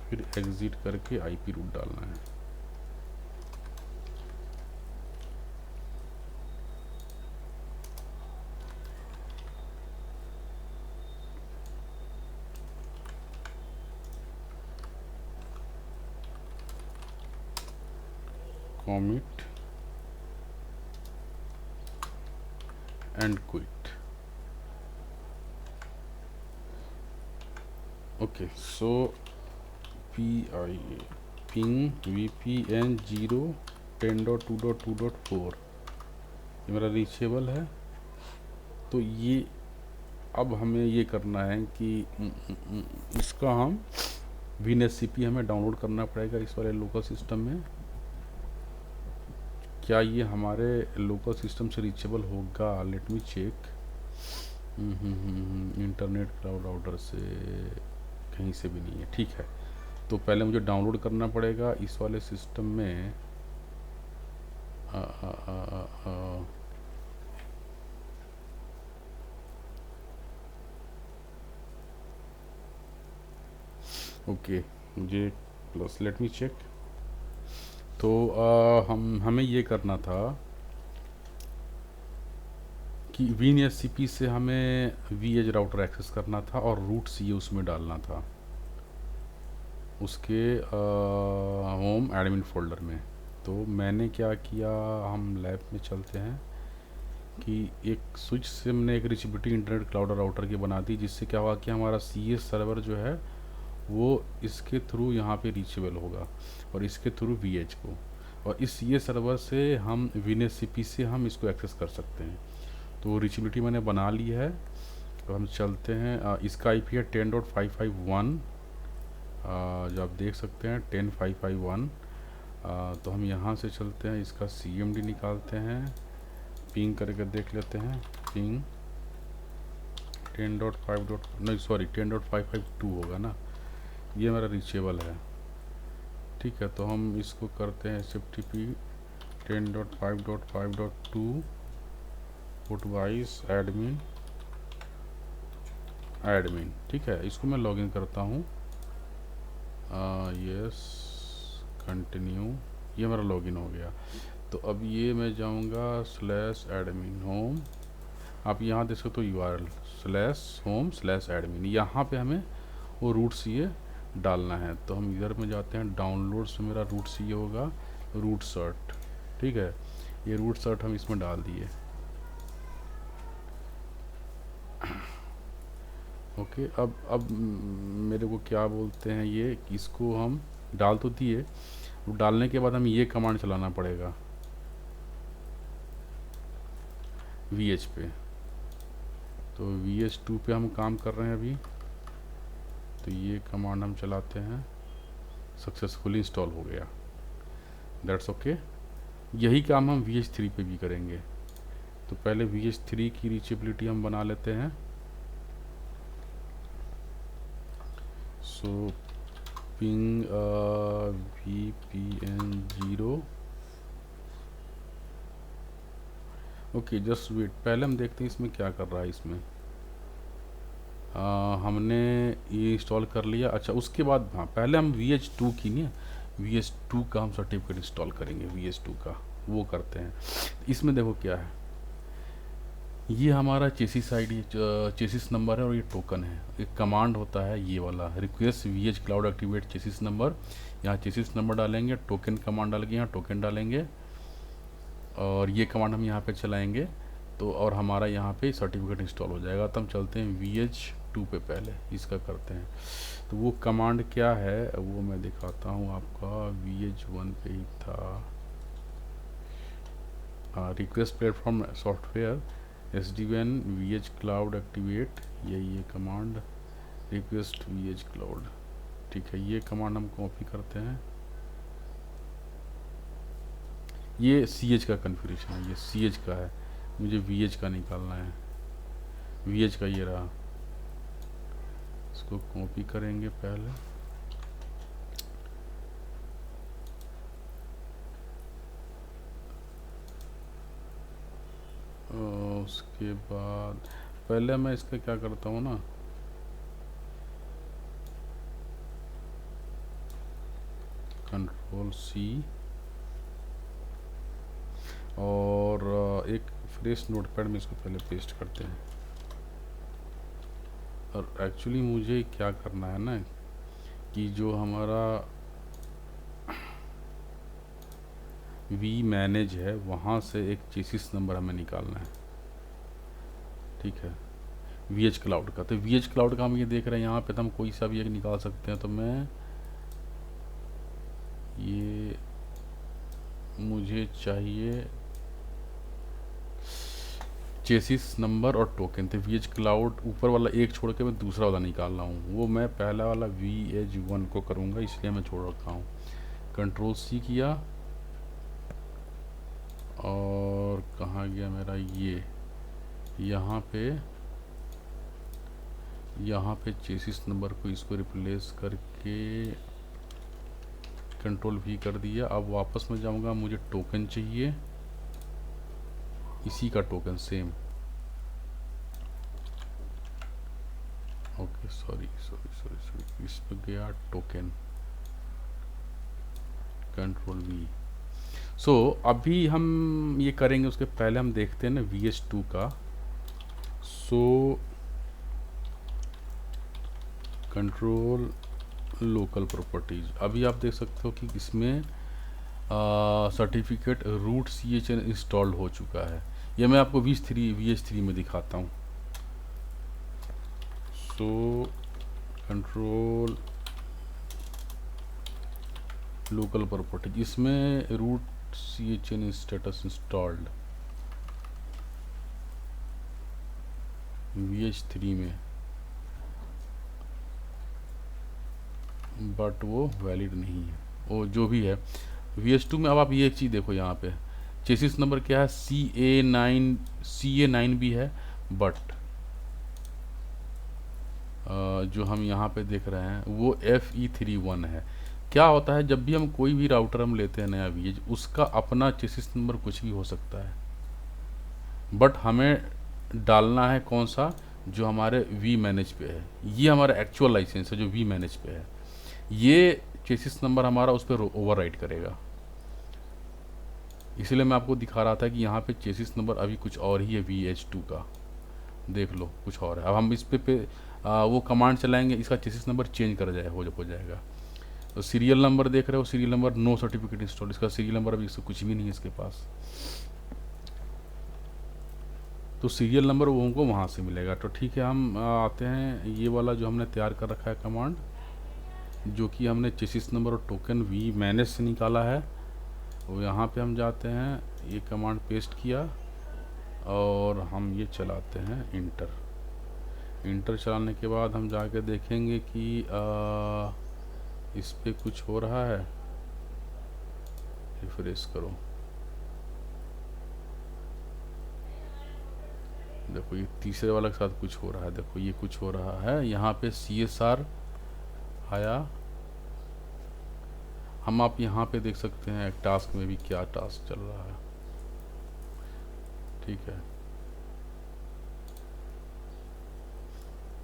फिर एग्ज़िट करके IP रूट डालना है। Commit and quit. Okay, so PIA ping VPN 0 10.2.2.4 ये मेरा रीचेबल है। तो ये अब हमें ये करना है कि इसका हम WinSCP हमें डाउनलोड करना पड़ेगा इस वाले लोकल सिस्टम में। क्या ये हमारे लोकल सिस्टम से रीचेबल होगा? Let me check. Internet cloud router से कहीं से भी नहीं है, ठीक है। तो पहले मुझे डाउनलोड करना पड़ेगा इस वाले सिस्टम में। ओके, मुझे प्लस लेट मी चेक। तो हमें ये करना था कि WinSCP से हमें VH राउटर एक्सेस करना था और रूट CA उसमें डालना था, उसके होम एडमिन फोल्डर में। तो मैंने क्या किया, हम लैब में चलते हैं कि एक स्विच से हमने एक रीचेबिलिटी इंटरनेट क्लाउड राउटर की बना दी, जिससे क्या हुआ कि हमारा CA सर्वर जो है वो इसके थ्रू यहाँ पे रीचेबल होगा और इसके थ्रू VH को, और इस CA सर्वर से हम WinSCP से हम इसको एक्सेस कर सकते हैं। तो रीचेबिलिटी मैंने बना ली है। तो हम चलते हैं, इसका IP है 10.551, जो आप देख सकते हैं 10.551। तो हम यहाँ से चलते हैं, इसका CMD निकालते हैं, पिंग करके देख लेते हैं। पिंग 10.5 नहीं सॉरी 10.552 होगा ना, ये मेरा रीचेबल है, ठीक है। तो हम इसको करते हैं SFTP 10.5.5.2 पुटवाइस एडमिन, ठीक है। इसको मैं लॉगिन करता हूँ, यस कंटिन्यू, ये मेरा लॉगिन हो गया। तो अब ये मैं जाऊँगा /admin होम, आप यहाँ देख सकते हो URL /home/admin, यहाँ पे हमें वो रूट CA डालना है। तो हम इधर में जाते हैं, डाउनलोड से मेरा रूट CA होगा रूट सर्ट, ठीक है। ये रूट सर्ट हम इसमें डाल दिए। ओके, अब मेरे को क्या बोलते हैं ये, इसको हम डाल तो दिए, डालने के बाद हमें ये कमांड चलाना पड़ेगा VH पे। तो VH2 पे हम काम कर रहे हैं अभी, तो ये कमांड हम चलाते हैं, सक्सेसफुली इंस्टॉल हो गया, दैट्स ओके। यही काम हम VH3 पे भी करेंगे। तो पहले VH3 की रीचेबिलिटी हम बना लेते हैं। So ping VPN 0, okay just wait, पहले हम देखते हैं इसमें क्या कर रहा है। इसमें हमने ये इंस्टॉल कर लिया। अच्छा, उसके बाद हाँ, पहले हम VH2 की नहीं, VH2 का हम सर्टिफिकेट इंस्टॉल करेंगे, VH2 का वो करते हैं। इसमें देखो क्या है, ये हमारा चेसिस आईडी चेसिस नंबर है और ये टोकन है। एक कमांड होता है ये वाला, request VH cloud activate chassis number. यहाँ चेसिस नंबर डालेंगे, टोकन कमांड डाल के यहाँ टोकन डालेंगे और ये कमांड हम यहाँ पे चलाएंगे तो और हमारा यहाँ पे सर्टिफिकेट इंस्टॉल हो जाएगा। तो हम चलते हैं VH2 पे, पहले इसका करते हैं। तो वो कमांड क्या है वो मैं दिखाता हूँ आपका। VH1 पे ही था, request platform software SDN VH cloud activate, ये कमांड रिक्वेस्ट VH क्लाउड। ठीक है, ये कमांड हम कॉपी करते हैं। ये CH का कन्फिग्रेशन है, ये CH का है, मुझे VH का निकालना है। VH का ये रहा, इसको कॉपी करेंगे पहले। उसके बाद पहले मैं इसका क्या करता हूँ ना, Ctrl+C और एक फ्रेश नोटपैड में इसको पहले पेस्ट करते हैं। और एक्चुअली मुझे क्या करना है ना कि जो हमारा vManage है वहाँ से एक चेसिस नंबर हमें निकालना है। ठीक है, VH क्लाउड का। तो VH क्लाउड का हम ये देख रहे हैं यहाँ पे, तो हम कोई सा भी एक निकाल सकते हैं। तो मैं ये मुझे चाहिए चेसिस नंबर और टोकन। तो VH क्लाउड ऊपर वाला एक छोड़ के मैं दूसरा वाला निकाल रहा हूँ, वो मैं पहला वाला VH1 को करूँगा, इसलिए मैं छोड़ रखा हूँ। Ctrl+C किया और कहाँ गया मेरा ये, यहाँ पे चेसिस नंबर को इसको रिप्लेस करके Ctrl+V कर दिया। अब वापस मैं जाऊँगा, मुझे टोकन चाहिए, इसी का टोकन सेम। ओके सॉरी, इस पे गया टोकन, Ctrl+V। सो अभी हम ये करेंगे, उसके पहले हम देखते हैं ना VH2 का। सो कंट्रोल लोकल प्रॉपर्टीज, अभी आप देख सकते हो कि इसमें सर्टिफिकेट रूट CHN इंस्टॉल्ड हो चुका है। ये मैं आपको VH3 में दिखाता हूँ। सो कंट्रोल लोकल प्रॉपर्टीज, इसमें root CHN status installed VH3 में, बट वो वैलिड नहीं है, वो जो भी है। VH2 में अब आप ये एक चीज़ देखो, यहाँ पे चेसिस नंबर क्या है, CA9 भी है, बट जो हम यहाँ पे देख रहे हैं वो FE31 है। क्या होता है, जब भी हम कोई भी राउटर हम लेते हैं नया VH, उसका अपना चेसिस नंबर कुछ भी हो सकता है, बट हमें डालना है कौन सा, जो हमारे vManage पे है। ये हमारा एक्चुअल लाइसेंस है जो vManage पे है, ये चेसिस नंबर हमारा उस पर ओवरराइट करेगा। इसलिए मैं आपको दिखा रहा था कि यहाँ पे चेसिस नंबर अभी कुछ और ही है VH2 का, देख लो कुछ और है। अब हम इस पे वो कमांड चलाएंगे, इसका चेसिस नंबर चेंज कर जाए हो जाएगा। तो सीरियल नंबर देख रहे हो, serial number no certificate install, इसका सीरियल नंबर अभी इससे कुछ भी नहीं है इसके पास, तो सीरियल नंबर वो हमको वहाँ से मिलेगा। तो ठीक है, हम आते हैं ये वाला जो हमने तैयार कर रखा है कमांड, जो कि हमने चेसिस नंबर और टोकन vManage से निकाला है। वो यहाँ पे हम जाते हैं, ये कमांड पेस्ट किया और हम ये चलाते हैं इंटर चलाने के बाद हम जाके देखेंगे कि इस पे कुछ हो रहा है। रिफ्रेश करो, देखो ये तीसरे वाले के साथ कुछ हो रहा है, देखो ये कुछ हो रहा है। यहाँ पे CSR आया, हम आप यहाँ पे देख सकते हैं एक टास्क में भी क्या टास्क चल रहा है। ठीक है,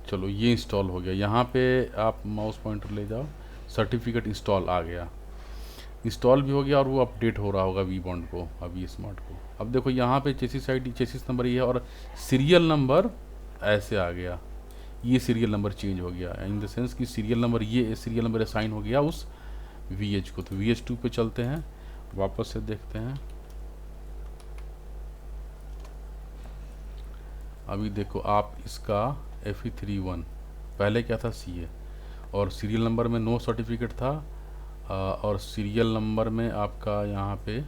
चलो ये इंस्टॉल हो गया। यहाँ पे आप माउस पॉइंटर ले जाओ, सर्टिफिकेट इंस्टॉल आ गया। इंस्टॉल भी हो गया और वो अपडेट हो रहा होगा वी बॉन्ड को, अभी स्मार्ट को। अब देखो यहाँ पे चेसिस ID चेसिस नंबर ये है और सीरियल नंबर ऐसे आ गया, ये सीरियल नंबर चेंज हो गया, इन द सेंस कि सीरियल नंबर, ये सीरियल नंबर असाइन हो गया उस VH को। तो VH2 पे चलते हैं, वापस से देखते हैं। अभी देखो आप इसका FE31 पहले क्या था CA, और सीरियल नंबर में नो सर्टिफिकेट था, और सीरियल नंबर में आपका यहाँ पे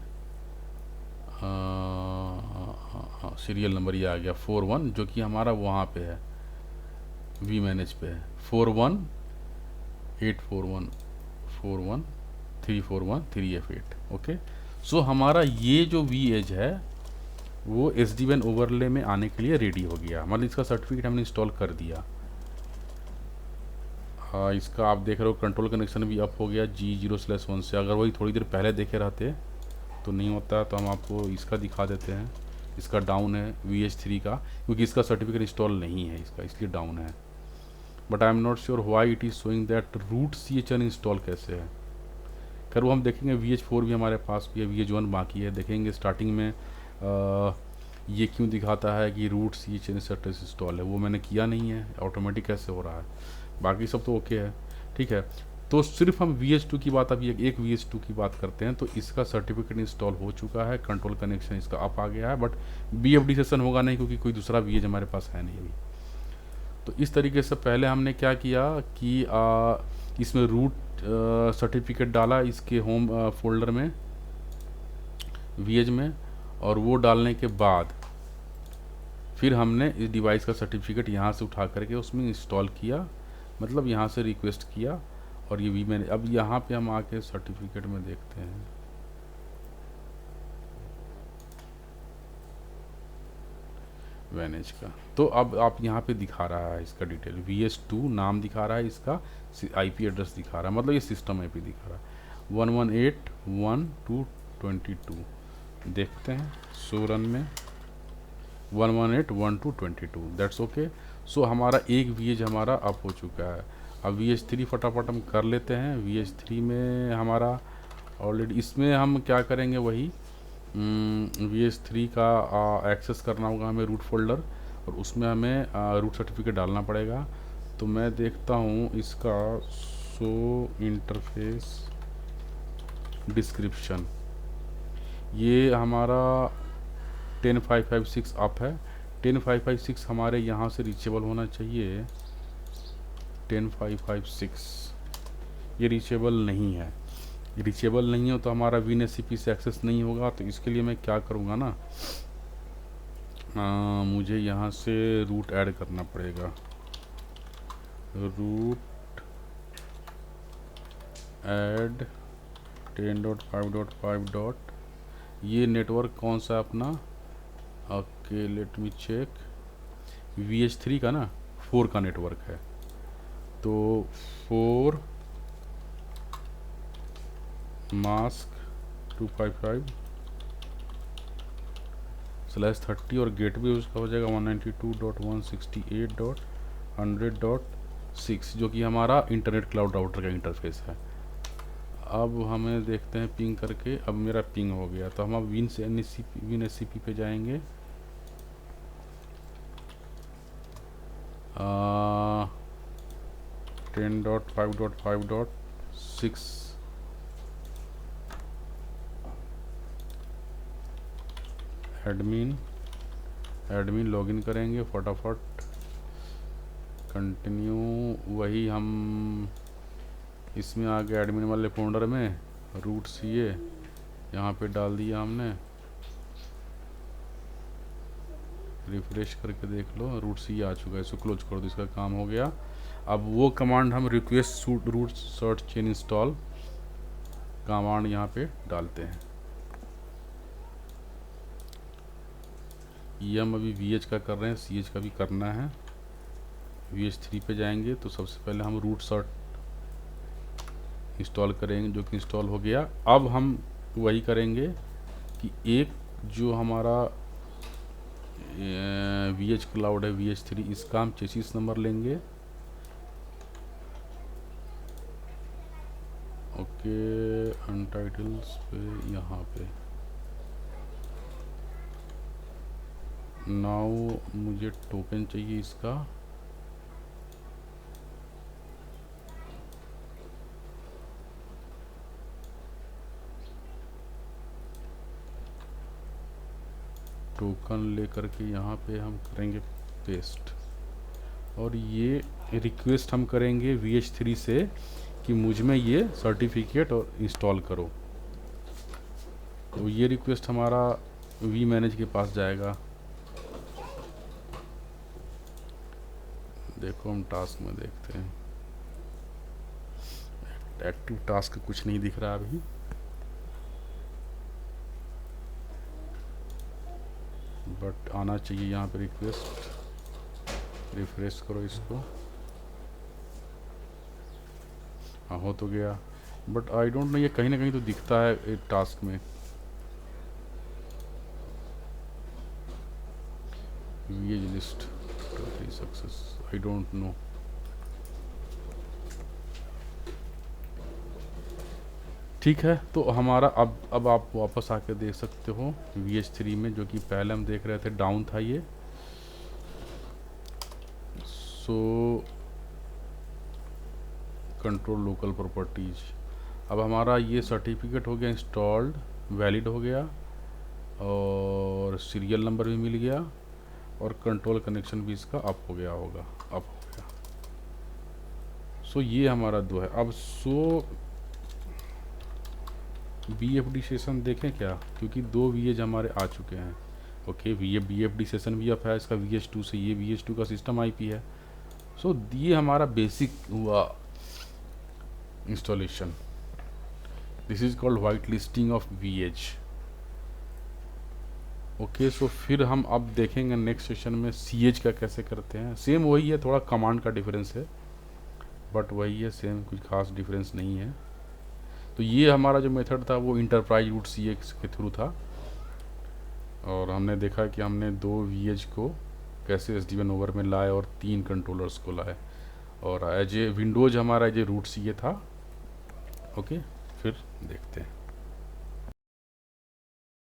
सीरियल नंबर ये आ गया 41, जो कि हमारा वहाँ पे है, वी मैनेज पे है 41841341 ओके। सो हमारा ये जो वी एज है वो SD-WAN ओवरले में आने के लिए रेडी हो गया, मतलब इसका सर्टिफिकेट हमने इंस्टॉल कर दिया। इसका आप देख रहे हो कंट्रोल कनेक्शन भी अप हो गया G0/1 से। अगर वही थोड़ी देर पहले देखे रहते तो नहीं होता, तो हम आपको इसका दिखा देते हैं। इसका डाउन है VH3 का, क्योंकि इसका सर्टिफिकेट इंस्टॉल नहीं है इसका, इसलिए डाउन है। But I am not sure why it is showing that root CHN install कैसे है। खैर वो हम देखेंगे। VH4 भी हमारे पास भी है, VH1 बाकी है, देखेंगे स्टार्टिंग में ये क्यों दिखाता है कि रूट CHN सेटअप इंस्टॉल है। वो मैंने किया नहीं है, ऑटोमेटिक कैसे हो रहा है, बाकी सब तो ओके है, ठीक है। तो सिर्फ हम VH2 की बात, अभी एक VH2 की बात करते हैं। तो इसका सर्टिफिकेट इंस्टॉल हो चुका है, कंट्रोल कनेक्शन इसका अप आ गया है, बट BFD सेशन होगा नहीं, क्योंकि कोई दूसरा VH हमारे पास है नहीं अभी। तो इस तरीके से पहले हमने क्या किया कि इसमें रूट सर्टिफिकेट डाला इसके होम फोल्डर में VH में, और वो डालने के बाद फिर हमने इस डिवाइस का सर्टिफिकेट यहाँ से उठा करके उसमें इंस्टॉल किया, मतलब यहाँ से रिक्वेस्ट किया, और ये भी मैंने अब यहाँ पे हम आके सर्टिफिकेट में देखते हैं। मैनेज का तो अब आप यहाँ पे दिखा रहा है इसका डिटेल, VH2 नाम दिखा रहा है, इसका IP एड्रेस दिखा रहा है, मतलब ये सिस्टम IP दिखा रहा है 118.1.2.22। देखते हैं सो रन में 118.1.2.22, दैट्स ओके। सो हमारा एक VH हमारा अप हो चुका है। अब VH3 फटाफट हम कर लेते हैं। VH3 में हमारा ऑलरेडी, इसमें हम क्या करेंगे, वही VH3 का एक्सेस करना होगा हमें रूट फोल्डर, और उसमें हमें रूट सर्टिफिकेट डालना पड़ेगा। तो मैं देखता हूँ इसका शो इंटरफेस डिस्क्रिप्शन, ये हमारा 10556 अप है। 10556 हमारे यहाँ से रीचेबल होना चाहिए। 10556 ये रीचेबल नहीं है, रीचेबल नहीं हो तो हमारा WinSCP से एक्सेस नहीं होगा। तो इसके लिए मैं क्या करूँगा ना, मुझे यहाँ से रूट ऐड करना पड़ेगा। Route add 10.5.5. ये नेटवर्क कौन सा अपना, okay let me check, VH3 का ना 4 का नेटवर्क है। तो 4 मास्क 255/30 और गेट भी उसका हो जाएगा 192.168.100.6, जो कि हमारा इंटरनेट क्लाउड राउटर का इंटरफेस है। अब हमें देखते हैं पिंग करके, अब मेरा पिंग हो गया। तो हम अब WinSCP पे जाएंगे। 10.5.5.6 एडमिन लॉगिन करेंगे फटाफट, कंटिन्यू। वही हम इसमें आ गए एडमिन वाले फोल्डर में, रूट CA यहाँ पे डाल दिया हमने। रिफ्रेश करके देख लो, रूट CA आ चुका है, इसको क्लोज कर दो, इसका काम हो गया। अब वो कमांड हम request root cert chain install command यहाँ पे डालते हैं। ये हम अभी VH का कर रहे हैं, CH का भी करना है। VH3 पे जाएंगे तो सबसे पहले हम रूट सर्च इंस्टॉल करेंगे, जो कि इंस्टॉल हो गया। अब हम वही करेंगे कि एक जो हमारा VH क्लाउड है VH3, इसका हम चेसिस नंबर लेंगे, ओके। अनटाइटल्स पे यहाँ पे नाउ मुझे टोकन चाहिए इसका। टोकन लेकर के यहाँ पे हम करेंगे पेस्ट, और ये रिक्वेस्ट हम करेंगे VH3 से कि मुझ में ये सर्टिफिकेट और इंस्टॉल करो। तो ये रिक्वेस्ट हमारा vManage के पास जाएगा। देखो हम टास्क में देखते हैं, एक्टिव टास्क कुछ नहीं दिख रहा अभी। बट आना चाहिए यहाँ पे रिक्वेस्ट। रिफ्रेश करो इसको। हाँ हो तो गया, बट आई डोंट नो ये कहीं ना कहीं तो दिखता है एक टास्क में। VH list totally success, I don't know. ठीक है, तो हमारा अब आप वापस आके देख सकते हो VH3 में, जो कि पहले हम देख रहे थे डाउन था ये। सो कंट्रोल लोकल प्रॉपर्टीज, अब हमारा ये सर्टिफिकेट हो गया इंस्टॉल्ड, वैलिड हो गया, और सीरियल नंबर भी मिल गया, और कंट्रोल कनेक्शन भी इसका अप हो गया होगा, अप हो गया। सो ये हमारा दो है। अब BFD सेशन देखें क्या, क्योंकि दो VH हमारे आ चुके हैं। ओके, BFD सेशन भी अप है इसका VH2 से, ये VH2 का सिस्टम IP है। सो ये हमारा बेसिक हुआ installation. This is called whitelisting of VH। Okay, so फिर हम अब देखेंगे नेक्स्ट सेशन में CH का कैसे करते हैं। सेम वही है, थोड़ा कमांड का डिफरेंस है, बट वही है, सेम, कुछ खास डिफरेंस नहीं है। तो ये हमारा जो मेथड था वो इंटरप्राइज रूट CX के थ्रू था, और हमने देखा कि हमने दो VH को कैसे SD1 ओवर में लाए और 3 कंट्रोलर्स को लाए, और एज ए विंडोज हमारा एज ए रूट CA था। ओके, फिर देखते हैं।